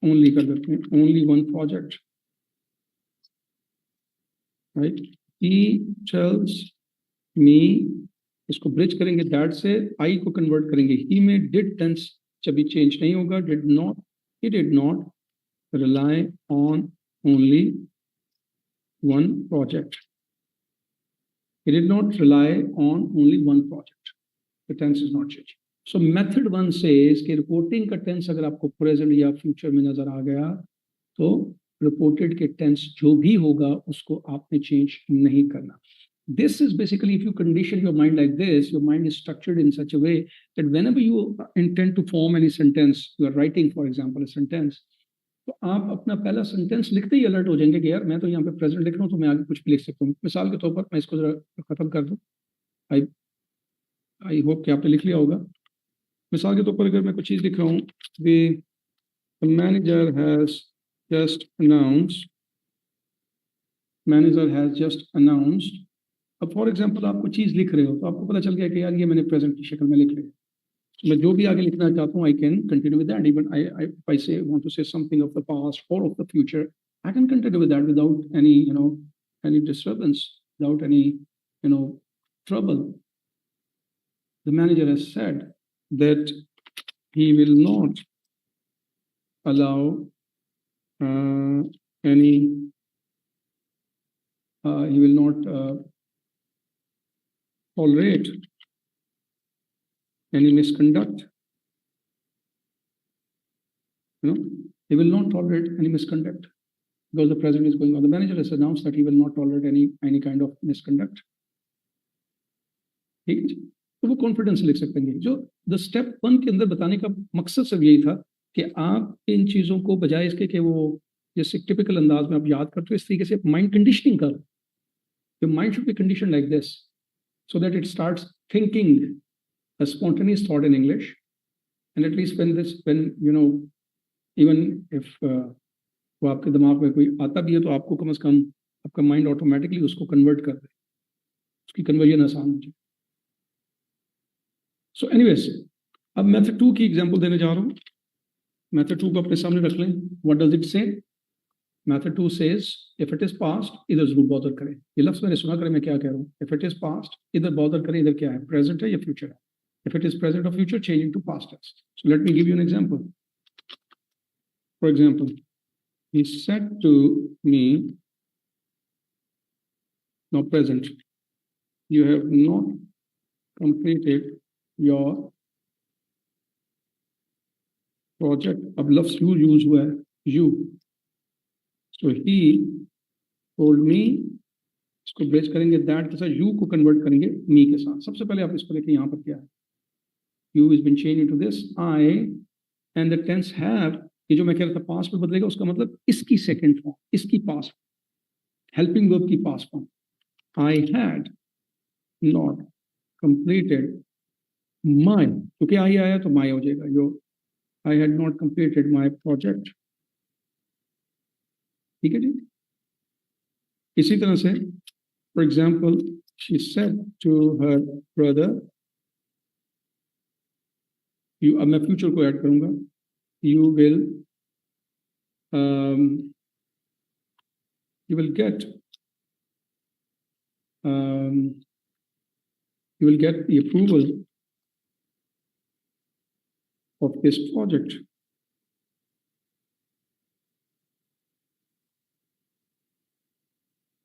only कर देते हैं, only one project, right। he tells me, इसको bridge करेंगे that से, आई को convert करेंगे ही में, did tense जब भी चेंज नहीं होगा, did not, he did not rely on only one project. He did not rely on only one project, the tense is not change. So method 1 से इसके रिपोर्टिंग का टेंस अगर आपको प्रेजेंट या फ्यूचर में नजर आ गया, तो रिपोर्टेड के टेंस जो भी होगा उसको आपने चेंज नहीं करना। This is basically, if you condition your mind like this, your mind is structured in such a way that whenever you intend to form any sentence, you are writing, for example, a sentence, तो आप अपना पहला sentence लिखते ही alert हो जाएंगे कि यार मैं तो यहाँ पे प्रेजेंट लिख रहा हूँ, तो मैं आगे कुछ भी लिख सकता हूँ। मिसाल के तौर पर मैं इसको जरा खत्म कर दूँ, आई होप कि आपने लिख लिया होगा। मिसाल के तौर पर अगर मैं कुछ चीज़ लिख रहा हूँ, the manager has just announced, manager has just announced। अब फॉर एग्जाम्पल आप कोई चीज़ लिख रहे हो, तो आपको पता चल गया कि यार ये मैंने प्रेजेंट की शक्ल में लिख लिया, तो मैं जो भी आगे लिखना चाहता हूँ, I can continue with that. Even I say want to say something of the past और of the future, I can continue with that without any any disturbance, without any trouble. The manager has said that he will not allow any, he will not tolerate any misconduct, he will not tolerate any misconduct because the president is going on। The manager has announced that he will not tolerate any kind of misconduct। ठीक है जी, तो वो confidence लिख सकते हैं। जो the step 1 के अंदर बताने का मकसद सिर्फ यही था कि आप इन चीज़ों को बजाय इसके कि वो जैसे टिपिकल अंदाज में आप याद करते हो, इस तरीके से माइंड कंडीशनिंग कर, your mind should be condition like this so that it starts thinking a spontaneous thought in English, and at least when you know, even if वो आपके दिमाग में कोई आता भी है तो आपको कम से कम आपका माइंड ऑटोमेटिकली उसको कन्वर्ट कर दे, उसकी कन्वर्जन आसान हो जाए. सो एनीवेज, अब मेथड 2 की एग्जांपल देने जा रहा हूँ. मेथड 2 को अपने सामने रख लें. व्हाट डज इट से? Method 2 says if it is past इधर जरूर बॉदर करें. ये लफ्ज मैंने सुना करें मैं क्या कह रहा हूँ. इफ इट इज पास्ट इधर बॉदर करें. इधर क्या है, प्रेजेंट है या फ्यूचर है. इफ इट इज प्रेजेंट और future, change into past tense. So let me give you an example. For example, he said to me, now present, you have not completed your project. अब लफ्ज you use हुआ है, you. So he told me, इसको breach करेंगे that के साथ, you को convert करेंगे me के साथ. सबसे पहले आप इसको देखें यहाँ पर क्या है. You has been changed into this I, and the tense have, ये जो मैं कह रहा था पास्ट में बदलेगा, उसका मतलब इसकी सेकंड फॉर्म, इसकी पास्ट, हेल्पिंग वर्ब की past form. I had not completed my, क्योंकि आई आया तो माई हो जाएगा. जो I had not completed my project. ठीक है जी. इसी तरह से for example, she said to her brother, you, अब मैं फ्यूचर को ऐड करूंगा. You will get the approval of this project.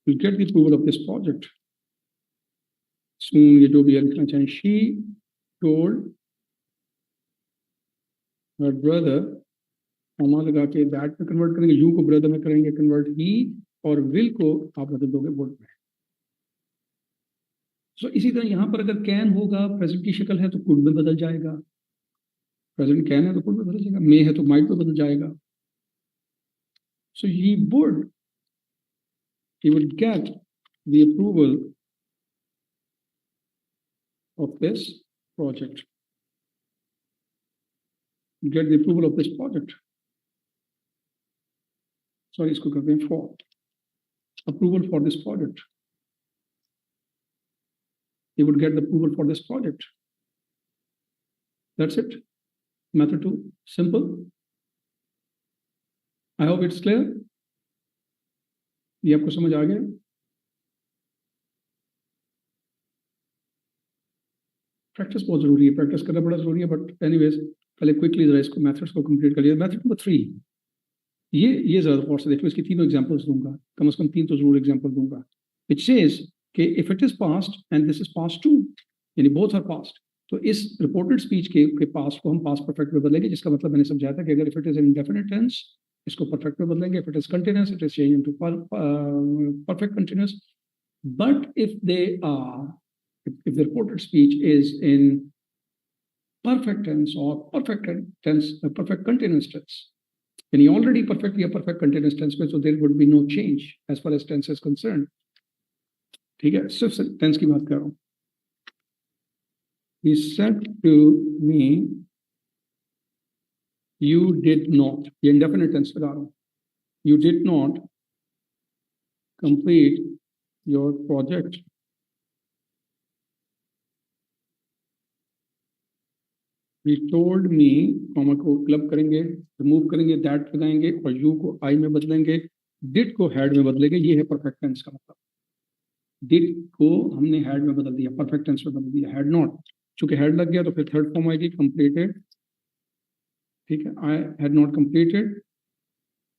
You'll get the approval of this project soon. ये जो भी लिखना चाहें. She told her brother, comma लगा के दैट में कन्वर्ट करेंगे, यू को ब्रदर में करेंगे कन्वर्ट, ही, और विल को आप बदल दोगे वुड में. सो इसी तरह यहाँ पर अगर कैन होगा, प्रेजेंट की शक्ल है तो कुड में बदल जाएगा. प्रेजेंट कैन है तो कुड में बदल जाएगा. मे है तो माइट में बदल जाएगा. सो ही would get the approval of this project. Get the approval of this project. Sorry, इसको करते हैं for. Approval for this project. He would get the approval for this project. That's it. Method 2. Simple. I hope it's clear. ये आपको समझ आ गया. Practice बहुत जरूरी है, प्रैक्टिस करना बड़ा जरूरी है. बट एनीवेज, पहले क्विकली जरा इसको मेथड्स को कंप्लीट कर लिया. मेथड नंबर 3, ये ज्यादा गौर से देखो. इसकी तीनों एग्जांपल्स दूंगा, कम से कम 3 तो जरूर एग्जांपल दूंगा. व्हिच सेज कि if it is past and this is past too, यानी बोथ आर पास्ट, तो इस रिपोर्टेड स्पीच के पास्ट को हम पास्ट परफेक्ट में बदलेंगे. जिसका मतलब मैंने समझाया था कि अगर if it is in indefinite tense, इसको परफेक्ट में बदलेंगे. If it is continuous, it is change into perfect continuous. But if they are, if the reported speech is in perfect tense or perfect tense, perfect continuous tense, and he already perfectly a perfect continuous tense में, so there would be no change as far as tense is concerned. ठीक है, सिर्फ tense की बात कर रहा हूँ. He said to me, you did not, ये indefinite tense बता रहा हूँ. You did not complete your project. He told me, comma को क्लब करेंगे, रिमूव करेंगे, दैट लगाएंगे और यू को आई में बदलेंगे, डिड को हैड में बदलेंगे. ये है परफेक्ट टेंस का मतलब. डिड को हमने हैड में बदल दिया, परफेक्ट टेंस में बदल दिया. हैड नॉट, चूंकि हैड लग गया तो फिर थर्ड फॉर्म आएगी कंप्लीटेड. ठीक है, आई had not completed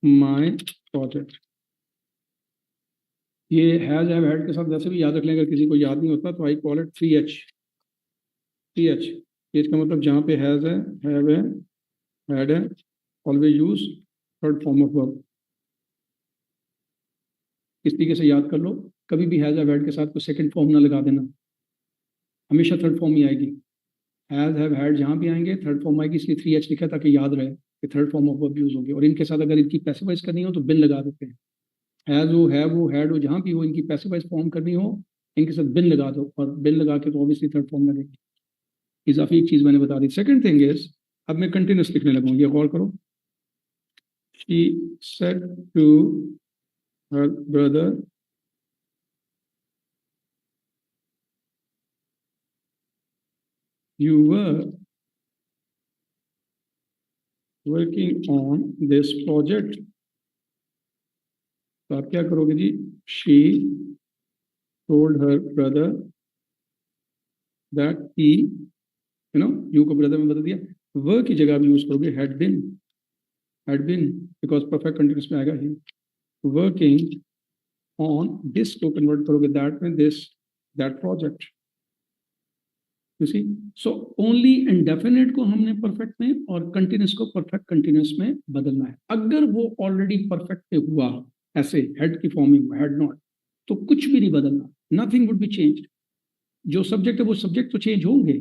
my project. ये हैज हैव हैड के साथ वैसे भी याद रख लें, अगर किसी को याद नहीं होता तो आई कॉल इट 3H. 3H, इसका मतलब जहाँ पे हैज है, हैव है, हैड है, always use third form of verb. इस तरीके से याद कर लो. कभी भी हैज हैव हैड के साथ कोई सेकंड फॉर्म ना लगा देना, हमेशा थर्ड फॉर्म ही आएगी. हैज हैव हैड जहाँ भी आएंगे थर्ड फॉर्म आएगी, इसलिए 3H लिखा ताकि याद रहे. ये third form of verb use होंगे। और इनके साथ अगर इनकी पैसिवाइज करनी हो तो बिन लगा देते हैं। हैज हो, हैव हो, हैड हो, जहां भी हो इनकी पैसिवाइज फॉर्म करनी हो इनके साथ बिन लगा दो, और बिन लगा के तो ऑब्वियसली थर्ड फॉर्म लगेगी। इजाफी एक चीज मैंने बता दी। सेकंड थिंग इज, अब मैं कंटिन्यूस लिखने लगूंगी, ये गौर करो। She said to her brother you were working on this project। तो आप क्या करोगे जी? she told her brother that he, you को ब्रदर में बदल दिया, were की जगह भी यूज करोगे had been because perfect continuous में आएगा ही। working on this को कन्वर्ट करोगे that में, that project। You see? So only indefinite को हमने perfect में और continuous को perfect continuous में बदलना है। अगर वो already perfect पे हुआ, ऐसे had की फॉर्म में हुआ, had not, तो कुछ भी नहीं बदलना, nothing would be changed। जो सब्जेक्ट है वो सब्जेक्ट तो चेंज होंगे,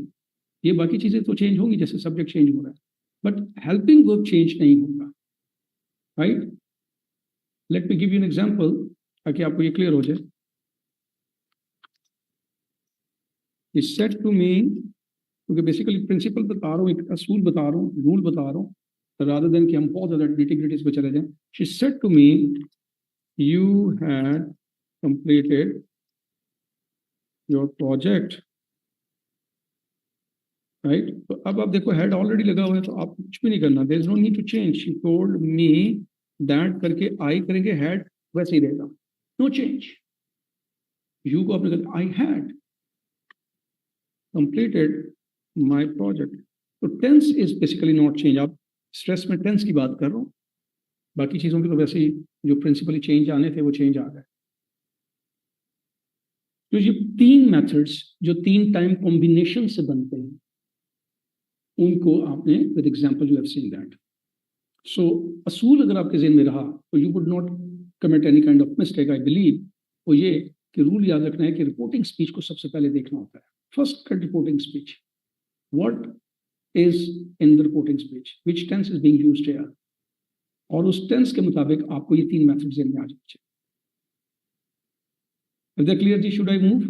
ये बाकी चीजें तो चेंज होंगी जैसे सब्जेक्ट चेंज हो रहा है, बट हेल्पिंग वर्ब चेंज नहीं होगा। Right? Late me give you an example ताकि आपको ये क्लियर हो जाए। He said to me, क्योंकि बेसिकली प्रिंसिपल बता रहा हूँ, एक असूल बता रहा हूँ, रूल बता रहा हूँ, rather than कि हम बहुत ज्यादा nitty-gritties पे चले जाएं। She said to me, you had completed your project, right? तो अब आप देखो head already लगा हुआ है तो आप कुछ भी नहीं करना, there is no need to change। She told me that करके I करेंगे, had वैसे ही रहेगा, no change। you को आपने कहा I had completed my project। तो tense is basically not change. आप स्ट्रेस में टेंस की बात कर रहा हूँ, बाकी चीजों की तो वैसे ही जो प्रिंसिपली चेंज आने थे वो चेंज आ गए। तो ये तीन मेथड्स जो तीन टाइम कॉम्बिनेशन से बनते हैं उनको आपने with example you have seen that. So असूल अगर आपके ज़हन में रहा तो you would not commit any kind of mistake. I believe वो ये कि रूल याद रखना है कि रिपोर्टिंग स्पीच को सबसे पहले देखना होता है। First reporting speech, what is in the reporting speech, which tense is being used here, और उस टेंस के मुताबिक आपको ये तीन मेथड्स में आ जाने चाहिए। Is that clear ji? Should I move?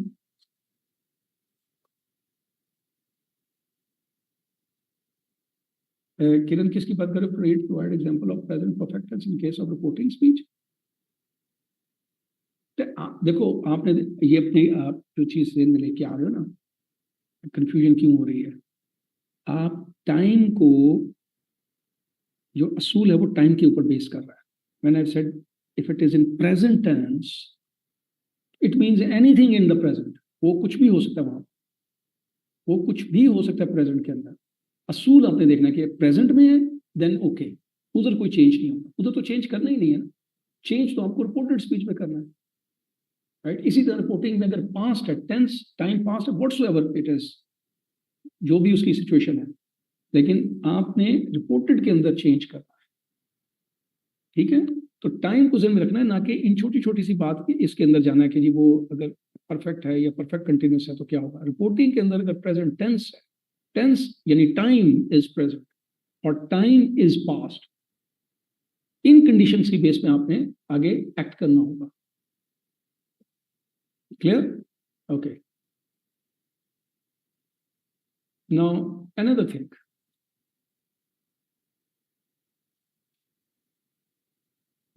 किरण किसकी बात करें? Provide example of present perfect tense in case of reporting speech। देखो आपने ये अपनी आप जो चीज में लेके आ रहे हो ना, कंफ्यूजन क्यों हो रही है? आप टाइम को, जो असूल है वो टाइम के ऊपर बेस कर रहा है। When I said if it is in present tense, it means anything in the present। वो कुछ भी हो सकता है, वहां वो कुछ भी हो सकता है प्रेजेंट के अंदर। असूल आपने देखना है कि प्रेजेंट में है, देन ओके, उधर कोई चेंज नहीं होगा, उधर तो चेंज करना ही नहीं है ना। चेंज तो आपको रिपोर्टेड स्पीच में करना है, राइट? इसी तरह रिपोर्टिंग में अगर पास्ट है, टेंस टाइम पास्ट है, व्हाटसोएवर इट इज, जो भी उसकी सिचुएशन है, लेकिन आपने रिपोर्टेड के अंदर चेंज करना है। ठीक है? तो टाइम को ध्यान में रखना है, ना कि इन छोटी छोटी सी बात की इसके अंदर जाना है कि जी वो अगर परफेक्ट है या परफेक्ट कंटिन्यूस है तो क्या होगा। रिपोर्टिंग के अंदर अगर प्रेजेंट टेंस है, टेंस यानी टाइम इज प्रेजेंट और time is past, in condition की बेस में आपने आगे एक्ट करना होगा। Clear? Okay. Now another thing,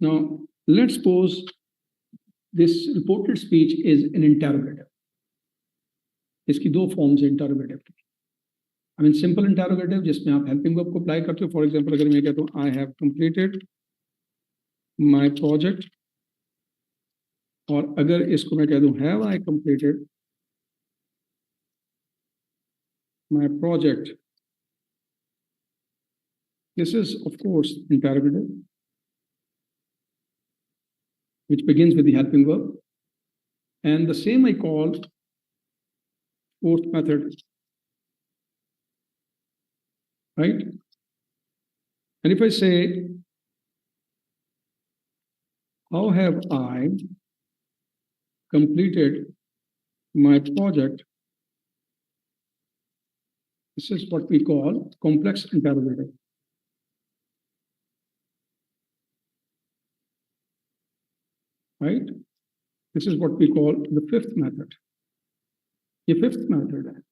now let's suppose this reported speech is an interrogative। इसकी दो फॉर्म्स है इंटरोगेटिव की। आई मीन सिंपल इंटरोगेटिव जिसमें आप हेल्पिंग वर्ब को अप्लाई करते हो। फॉर एग्जांपल अगर मैं कहता हूँ I have completed my project, और अगर इसको मैं कह दूं have I completed my project, this is of course interrogative which begins with the helping verb, and the same I call fourth method, right? And if I say how have I completed my project, this is what we call complex interrogative। right? This is what we call the fifth method. ये fifth method है.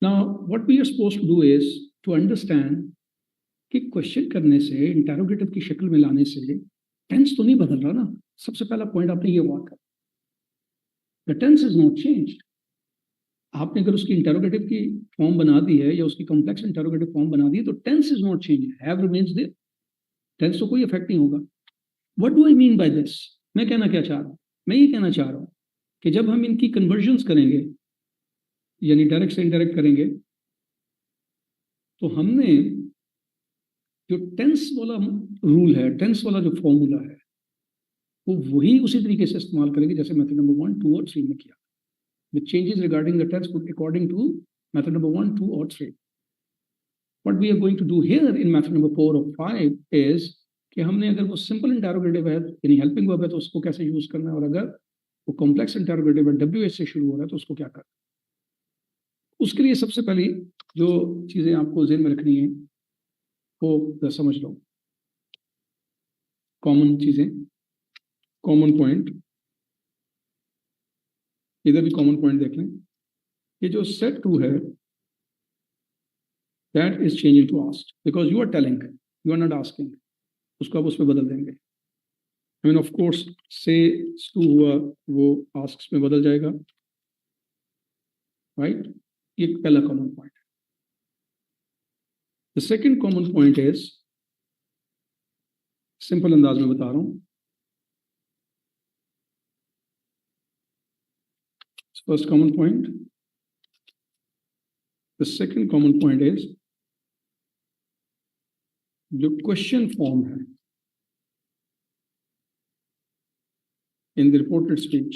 Now, what we are supposed to do is to understand कि question करने से, interrogative की शक्ल में लाने से टेंस तो नहीं बदल रहा ना. सबसे पहला पॉइंट आपने ये हुआ कर, the tense is not changed. आपने अगर उसकी इंटेरोगेटिव की फॉर्म बना दी है या उसकी कॉम्प्लेक्स इंटेरोगेटिव फॉर्म बना दी है तो tense is not change, have remains there. Tense तो कोई इफेक्ट नहीं होगा. What do I mean by this? मैं कहना क्या चाह रहा हूँ? मैं ये कहना चाह रहा हूँ कि जब हम इनकी कन्वर्जन्स करेंगे, यानी डायरेक्ट से इनडायरेक्ट करेंगे, तो हमने जो टेंस वाला रूल है, टेंस वाला जो फॉर्मूला है, वो वही उसी तरीके से इस्तेमाल करेंगे जैसे मेथड नंबर 1, 2 और 3 में किया. The changes regarding the tense according to method number 1, 2 or 3. What we are going to do here in method number 4 or 5 is कि हमने अगर वो सिंपल इंटेरोगेटिव है यानी हेल्पिंग वर्ब है तो उसको कैसे यूज करना है, और अगर वो कॉम्प्लेक्स इंटेरोगेटिव है WH से शुरू हो रहा है तो उसको क्या करना है. उसके लिए सबसे पहले जो चीजें आपको ज़हन में रखनी है वो समझ लो. कॉमन चीजें, कॉमन पॉइंट, इधर भी कॉमन पॉइंट देख लें. ये जो सेट 2 है, that is changing to asked because you are telling, you are not asking. उसको आप उसमें बदल देंगे. I mean, of course, say to हुआ वो asks में बदल जाएगा, right? ये पहला common point. The second common point is simple अंदाज में बता रहा हूँ. First common point. The second common point is जो क्वेश्चन फॉर्म है इन द रिपोर्टेड स्पीच,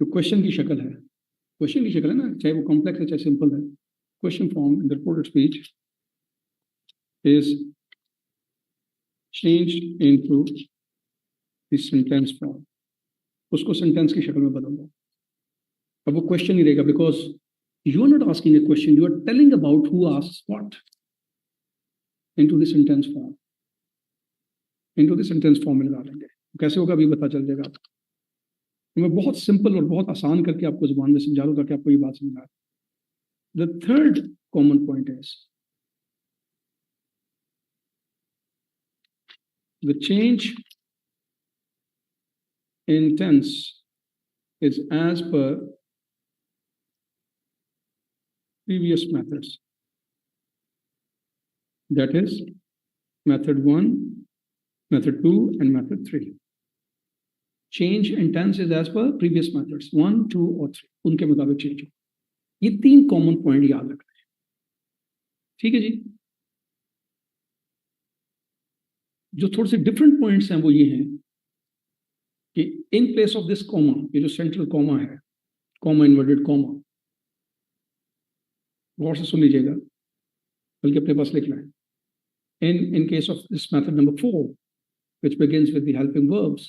जो क्वेश्चन की शक्ल है, क्वेश्चन की शक्ल है ना, चाहे वो कॉम्प्लेक्स है चाहे सिंपल है, question form in the reported speech is changed into the sentence form. उसको सेंटेंस की शक्ल में बदल दो. अब वो क्वेश्चन नहीं रहेगा because you are not asking a question, you are telling about who asks what into the sentence form. Into the sentence form में लगा लेंगे. कैसे होगा अभी पता चल जाएगा. मैं बहुत सिंपल और बहुत आसान करके आपको जुबान में समझा दूं ताकि आपको ये बात समझ आए. The third common point is the change in tense is as per previous methods. That is method 1, method 2 and method 3. Change in tense is as per previous methods 1, 2 और 3. उनके मुताबिक चेंज हो. ये 3 कॉमन पॉइंट याद रखना है. ठीक है जी. जो थोड़े से डिफरेंट पॉइंट्स हैं वो ये हैं कि in place of this comma, ये जो सेंट्रल कॉमा है, कॉमा इन्वर्टेड कॉमा, गौर से सुन लीजिएगा बल्कि अपने पास लिखना है. In case of this method number 4, which begins with the helping verbs,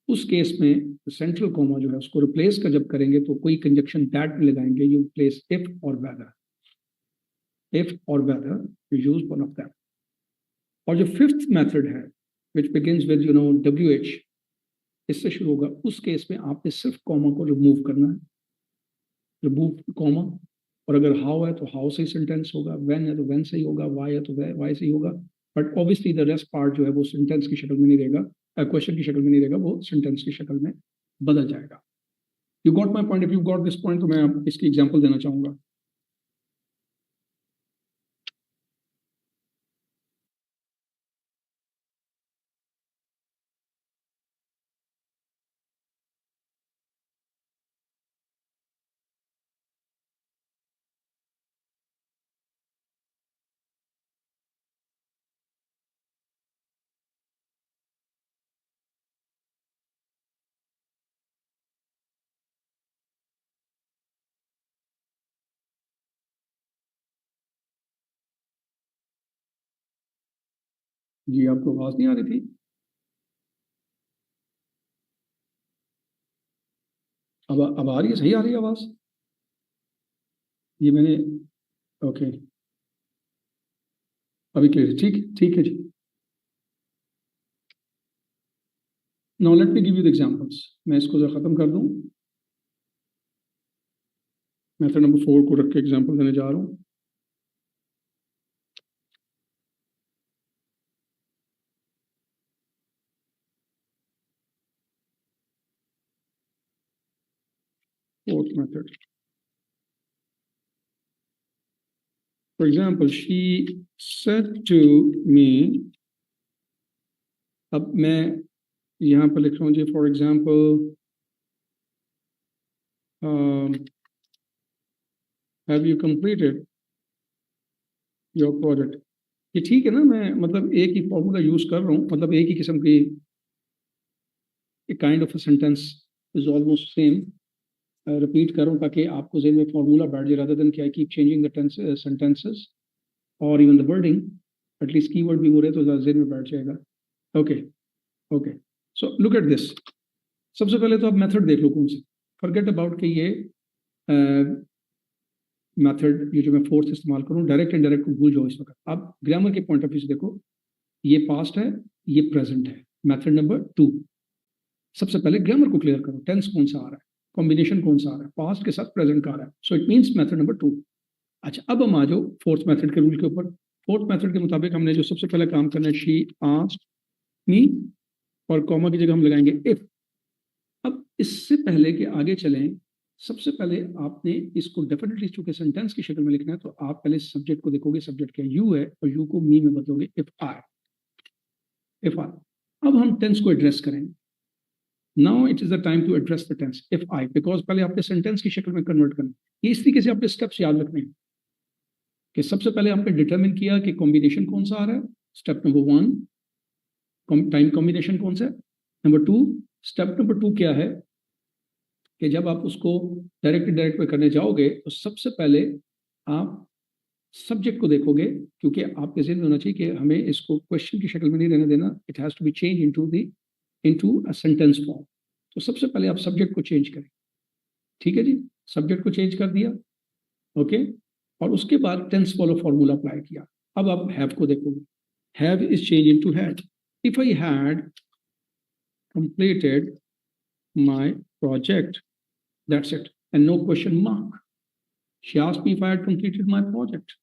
उस केस में सेंट्रल कॉमा जो है उसको रिप्लेस कर जब करेंगे तो कोई कंजक्शन दैट में लगाएंगे. यू प्लेस इफ और वेदर, इफ और whether, you use one of that. और जो फिफ्थ मेथड है which begins with WH, इससे शुरू होगा. उस केस में आपने सिर्फ कॉमा को रिमूव करना है, रिमूव कॉमा. और अगर हाउ है तो हाउ से ही सेंटेंस होगा, व्हेन है तो व्हेन से ही होगा, वाई है तो वाई से ही होगा. But obviously the rest part जो है वो सेंटेंस की शक्ल में नहीं रहेगा, क्वेश्चन की शक्ल में नहीं रहेगा, वो सेंटेंस की शक्ल में बदल जाएगा. You got my point? If you got this point तो मैं इसकी एग्जाम्पल देना चाहूंगा. जी आपको आवाज नहीं आ रही थी? अब आ रही है? सही आ रही है आवाज? ये मैंने ओके अभी क्लियर? ठीक ठीक है जी। Now let me give you the examples. मैं इसको जरा खत्म कर दूं। मेथड नंबर 4 को रख के एग्जांपल देने जा रहा हूं। Fourth method. For example, she said to me, अब मैं यहाँ पर लिख रहा हूँ जी, for example, have you completed your project. ये ठीक है ना, मैं मतलब एक ही फॉर्मूला यूज कर रहा हूँ, मतलब एक ही किस्म की kind of sentence is almost same, repeat कर रहा हूँ ताकि आपको जेहन में फॉर्मूला बैठ जाए, रादर देन कि I keep changing the sentences और even the wording. At least keyword भी हो रहे तो जेहन में बैठ जाएगा। Okay okay, so look at this. सबसे पहले तो आप मेथड देख लो कौन से, फॉरगेट अबाउट कि ये मेथड ये जो मैं फोर्थ इस्तेमाल करूँ, डायरेक्ट इनडायरेक्ट को भूल जाओ इस वक्त। आप ग्रामर के पॉइंट ऑफ व्यू से देखो, ये पास्ट है, ये प्रेजेंट है। मेथड नंबर 2, सबसे पहले ग्रामर को क्लियर करो, टेंस कौन सा आ रहा है, कॉम्बिनेशन कौन सा आ रहा है, पास्ट के साथ प्रेजेंट का आ रहा है, so it means method number 2। अच्छा, अब हम आ जाओ फोर्थ मेथड के रूल के ऊपर। फोर्थ मेथड के मुताबिक हमने जो सबसे पहले काम करना है, शी आस्क्ड मी, और कॉमा की जगह हम लगाएंगे इफ। अब इससे पहले कि आगे चलें, सबसे पहले आपने इसको डेफिनेटली चूंकि सेंटेंस की शक्ल में लिखना है, तो आप पहले सब्जेक्ट को देखोगे, सब्जेक्ट क्या यू है, और यू को मी में बदलोगे इफ आई। इफ आई, अब हम टेंस को एड्रेस करेंगे। Now it is the time to address the tense if I, because पहले आपने सेंटेंस की शक्ल में कन्वर्ट करना। ये इस तरीके से आपने स्टेप्स याद रखने हैं कि सबसे पहले आपने डिटरमिन किया कि कॉम्बिनेशन कौन सा आ रहा है, स्टेप नंबर 1 टाइम कॉम्बिनेशन कौन सा है। नंबर 2, स्टेप नंबर 2 क्या है कि जब आप उसको डायरेक्ट में करने जाओगे तो सबसे पहले आप सब्जेक्ट को देखोगे, क्योंकि आपके ज़हन में होना चाहिए कि हमें इसको क्वेश्चन की शक्ल में नहीं रहने देना, it has to be change into a sentence form. तो सबसे पहले आप सब्जेक्ट को चेंज करें, ठीक है जी, सब्जेक्ट को चेंज कर दिया, ओके, और उसके बाद टेंस फॉलो फॉर्मूला अप्लाई किया। अब आप हैव को देखोगे, have is change into had. If I had completed my project, that's it, and no question mark. She asked me if I had completed my project.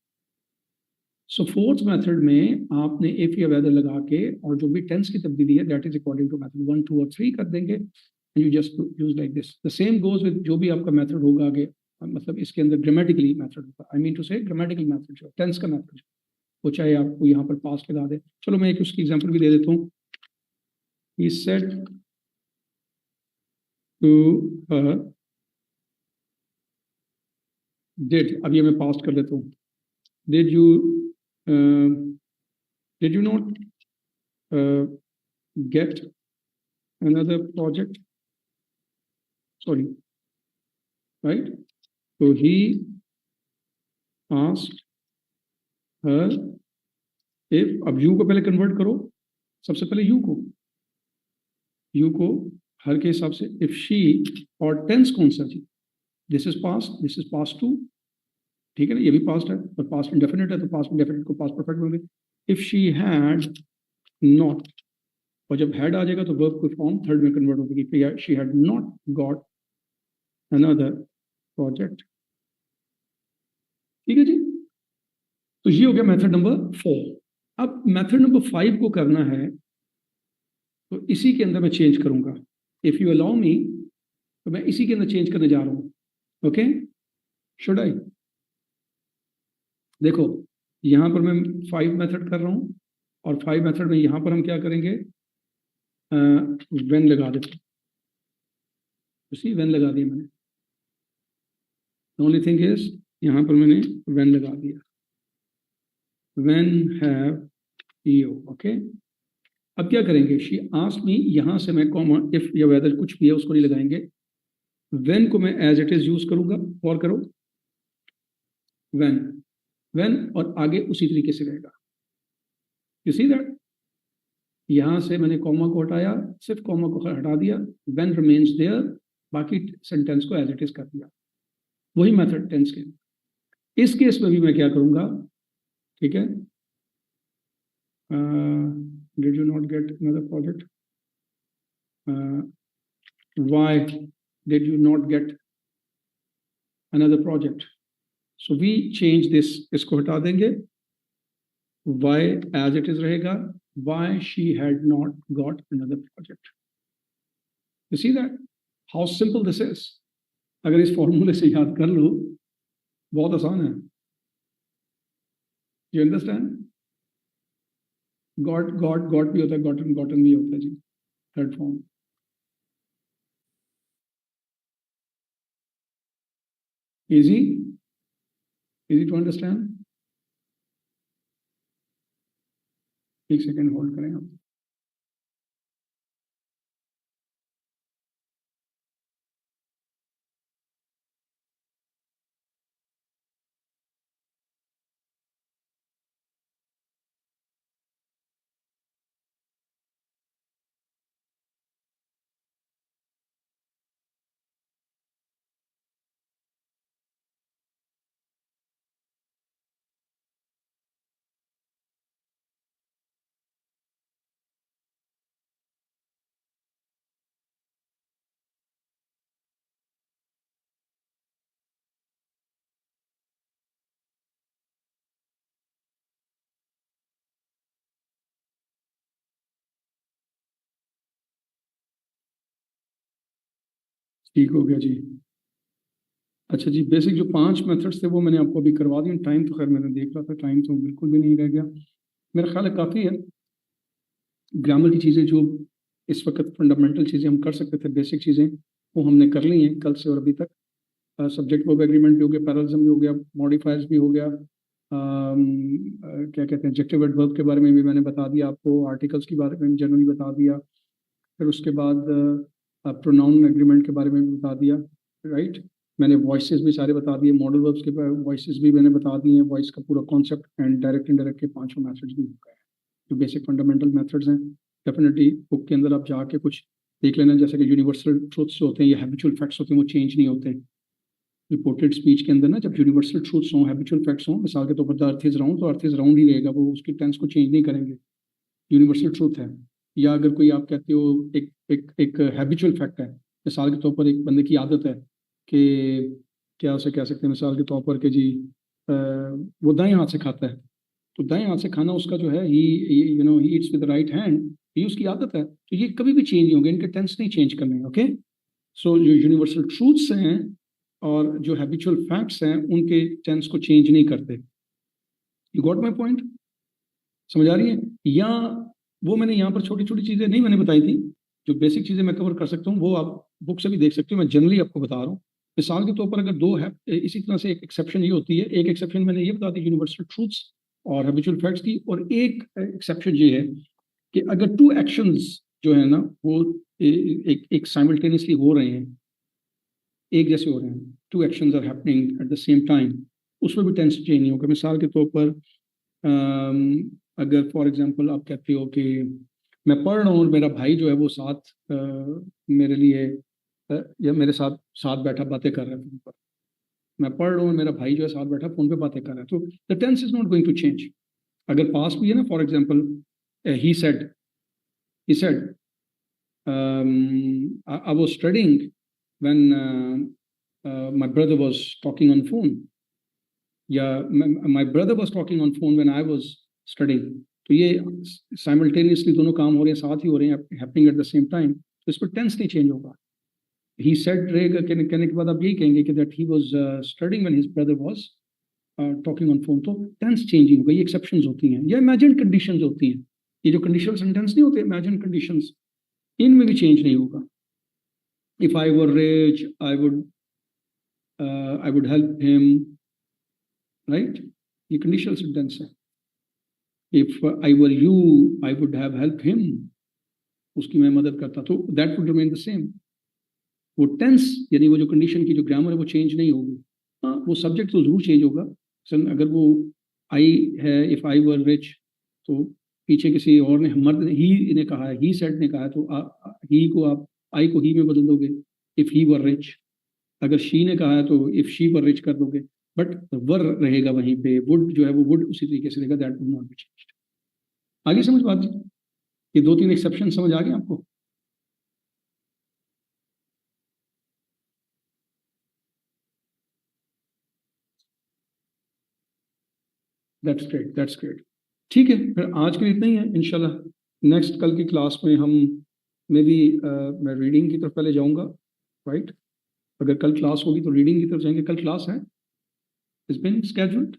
So fourth method में आपने if या whether लगा के और जो भी tense की तब्दीली है that is according to method 1, 2 और 3 कर देंगे, and you just use like this. The same goes with जो भी आपका method होगा आगे, मतलब इसके अंदर grammatically method होगा, I mean to say grammatical method जो tense का method जो वो चाहे आपको यहाँ पर past लगा दे। चलो मैं एक उसकी example भी दे देता हूँ। He said to her, did, अब ये मैं पास्ट कर देता हूँ, did you not get another project, sorry, right? So he asked her if, अब you को पहले कन्वर्ट करो, सबसे पहले you को हर के हिसाब से, if she, और टेंस कौन सा जी, दिस इज पास्ट टू, ठीक है ना, ये भी पास्ट है और पास्ट इंडेफिनिट है, तो पास्ट इंडेफिनिट को पास्ट परफेक्ट में। इफ शी हैड नॉट, और जब हैड आ जाएगा तो वर्ब को फॉर्म थर्ड में कन्वर्ट होगी, she had not got another project, ठीक है जी। तो ये हो गया मेथड नंबर 4। अब मेथड नंबर 5 को करना है, तो इसी के अंदर मैं चेंज करूंगा। इफ यू अलाउ मी, तो मैं इसी के अंदर चेंज करने जा रहा हूं, ओके, शुड आई, देखो यहां पर मैं 5 मेथड कर रहा हूं, और 5 मेथड में यहां पर हम क्या करेंगे, व्हेन लगा देते, उसी व्हेन लगा दिया मैंने। ओनली थिंग इज यहां पर मैंने व्हेन लगा दिया, व्हेन हैव यू, ओके। अब क्या करेंगे, शी आस्क्ड मी, यहां से मैं कॉमा इफ या वेदर कुछ भी है उसको नहीं लगाएंगे, व्हेन को मैं एज इट इज यूज करूंगा, और करो व्हेन और आगे उसी तरीके से रहेगा, यू सी दैट। यहां से मैंने कॉमा को हटाया, सिर्फ कॉमा को हटा दिया, व्हेन रिमेन्स देयर, बाकी सेंटेंस को एज इट इज कर दिया। वही मेथड टेंस के। इस केस में भी मैं क्या करूंगा, ठीक है, Did you not get another project? Why did you not get another project? So we change this. इसको हटा देंगे. Why as it is रहेगा. Why she had not got another project. You see that? How simple this is. अगर इस फॉर्मूले से याद कर लो, बहुत आसान है. You understand? got भी होता है, gotten भी होता है जी. Third form. Easy to understand. एक सेकेंड होल्ड करें आप. ठीक हो गया जी. अच्छा जी, बेसिक जो 5 मेथड्स थे वो मैंने आपको अभी करवा दिए. टाइम तो खैर मैंने देख रहा था, टाइम तो बिल्कुल भी नहीं रह गया. मेरा ख्याल है काफ़ी है. ग्रामर की चीज़ें जो इस वक्त फंडामेंटल चीज़ें हम कर सकते थे, बेसिक चीज़ें, वो हमने कर ली हैं कल से और अभी तक. सब्जेक्ट वर्ब एग्रीमेंट भी हो गया, पैरलिज्म भी हो गया, मॉडिफायर्स भी हो गया. क्या कहते हैं, एडजेक्टिव एडवर्ब के बारे में भी मैंने बता दिया आपको. आर्टिकल्स के बारे में जनरली बता दिया. फिर उसके बाद प्रोनाउन एग्रीमेंट के बारे में भी बता दिया. राइट. मैंने वॉइसेस भी सारे बता दिए. मॉडल वर्ब्स के वॉइसेस भी मैंने बता दिए हैं. वॉइस का पूरा कॉन्सेप्ट एंड डायरेक्ट इनडायरेक्ट के 5 मेथड्स भी हो गए हैं, जो बेसिक फंडामेंटल मेथड्स हैं. डेफिनेटली बुक के अंदर आप जाके कुछ देख लेना. जैसे कि यूनिवर्सल ट्रूथ्स होते हैं या हैबिचुअल फैक्ट्स होते हैं, वो चेंज नहीं होते. रिपोर्टेड स्पीच के अंदर ना, जब यूनिवर्सल ट्रूथ्स हों, हैबिचुअल फैक्ट्स हों, मिसाल के तौर पर द अर्थ इज राउंड, तो अर्थ इज राउंड ही रहेगा, वो उसकी टेंस को चेंज नहीं करेंगे. यूनिवर्सल ट्रूथ है. या अगर कोई आप कहते हो एक हैबिचुअल फैक्ट है, मिसाल के तौर पर एक बंदे की आदत है कि क्या उसे कह सकते हैं, मिसाल के तौर पर कि जी वो दाएं हाथ से खाता है, तो दाएं हाथ से खाना उसका जो है, he eats with right hand, ये उसकी आदत है. तो ये कभी भी चेंज नहीं होंगे, इनके टेंस नहीं चेंज करने. ओके. सो जो यूनिवर्सल ट्रूथ्स हैं और जो हैबिचुअल फैक्ट्स हैं, उनके टेंस को चेंज नहीं करते. You got my point? समझ आ रही है? या वो मैंने यहाँ पर छोटी छोटी चीज़ें नहीं मैंने बताई थी, जो बेसिक चीज़ें मैं कवर कर सकता हूँ, वो आप बुक से भी देख सकते हो. मैं जनरली आपको बता रहा हूँ. मिसाल के तौर पर अगर दो है, इसी तरह से एक एक्सेप्शन ये होती है. एक एक्सेप्शन मैंने ये बता दी यूनिवर्सल ट्रूथ्स और हैबिचुअल फैक्ट्स की, और एक एक्सेप्शन ये है कि अगर 2 एक्शंस जो है ना, वो एक साइमल्टेनियसली हो रहे हैं, एक जैसे हो रहे हैं, 2 actions are happening at the same time, उसमें भी टेंस चेंज नहीं होगा. मिसाल के तौर पर अगर फॉर एग्जांपल आप कहते हो कि मैं पढ़ रहा हूँ और मेरा भाई जो है वो साथ मेरे लिए या मेरे साथ साथ बैठा बातें कर रहा है फोन पर. मैं पढ़ रहा हूँ, मेरा भाई जो है साथ बैठा फोन पे बातें कर रहा है, तो the tense is not going to change. अगर पास भी है ना, for example he said I was studying when my brother was talking on phone, या my brother was talking on phone when I was studying. तो ये simultaneously दोनों काम हो रहे हैं, साथ ही हो रहे हैं, happening at the same time, तो इस पर टेंस नहीं चेंज होगा. ही सेड रहेगा, कहने के बाद आप यही कहेंगे कि that he was studying when his brother was talking on phone, तो टेंस चेंजिंग होगा. ये एक्सेप्शंस होती हैं या इमेजिन्ड कंडीशंस होती हैं. ये जो कंडीशनल सेंटेंस नहीं होते, इमेजिन्ड कंडीशंस, इनमें भी चेंज नहीं होगा. If I were rich I would help him, right. ये कंडीशनल सेंटेंस है. If I were you I would have help him, उसकी मैं मदद करता, तो that would remain the same. वो टेंस यानी वो जो कंडीशन की जो ग्रामर है वो चेंज नहीं होगी. हाँ, वो सब्जेक्ट तो जरूर चेंज होगा. अगर वो आई है, इफ आई वर रिच, तो पीछे किसी और ने, मर्द ने, ही ने कहा है, ही सेड ने कहा है, तो ही को आप आई को ही में बदल दोगे, इफ ही वर रिच. अगर शी ने कहा है तो इफ शी वर रिच कर दोगे, बट वर रहेगा वहीं पे. वुड जो है वो वुड उसी तरीके से रहेगा. That would not be changed. आगे समझ बात, ये 2-3 एक्सेप्शन समझ आ गए आपको? That's great, that's great. ठीक है, फिर आज के लिए इतना ही है। इंशाल्लाह नेक्स्ट कल की क्लास में हम मैं रीडिंग की तरफ पहले जाऊंगा, राइट? अगर कल क्लास होगी तो रीडिंग की तरफ जाएंगे। कल क्लास है, it's been scheduled,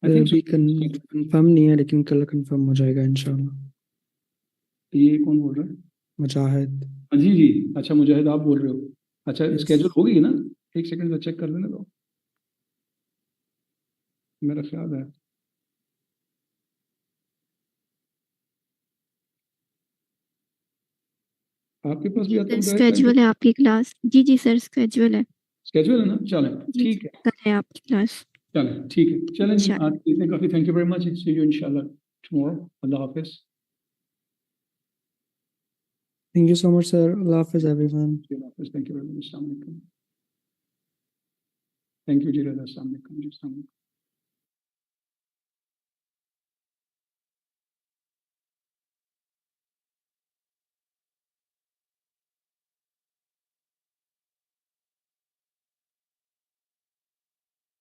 I think. अभी कंफर्म नहीं है, लेकिन कल कंफर्म हो जाएगा इंशाल्लाह। ये कौन बोल रहा है? मुजाहिद। हाँ जी जी, अच्छा मुजाहिद आप बोल रहे हो। अच्छा, Yes. स्केड्यूल होगी ना? एक सेकंड चेक कर लेने दो, मेरा ख्याल है। आपके पास भी आता है स्केड्यूल है आपकी क्लास? जी जी सर, स्केड्यूल है। स्केड्यूल है ना? चलें, जी ठीक है, कल है आपकी क्लास। चलें, ठीक है, चलें जी। इंशाल्लाह। आज इतने काफ़ी। Thank you very much. See you इंशाल्लाह टुमारो। अल्लाह हाफिज़। Thank you so much, sir. Allah Hafiz, everyone. Thank you very much. अस्सलाम वालेकुम। थैंक यू जी, अस्सलाम वालेकुम जी, अस्सलाम वालेकुम।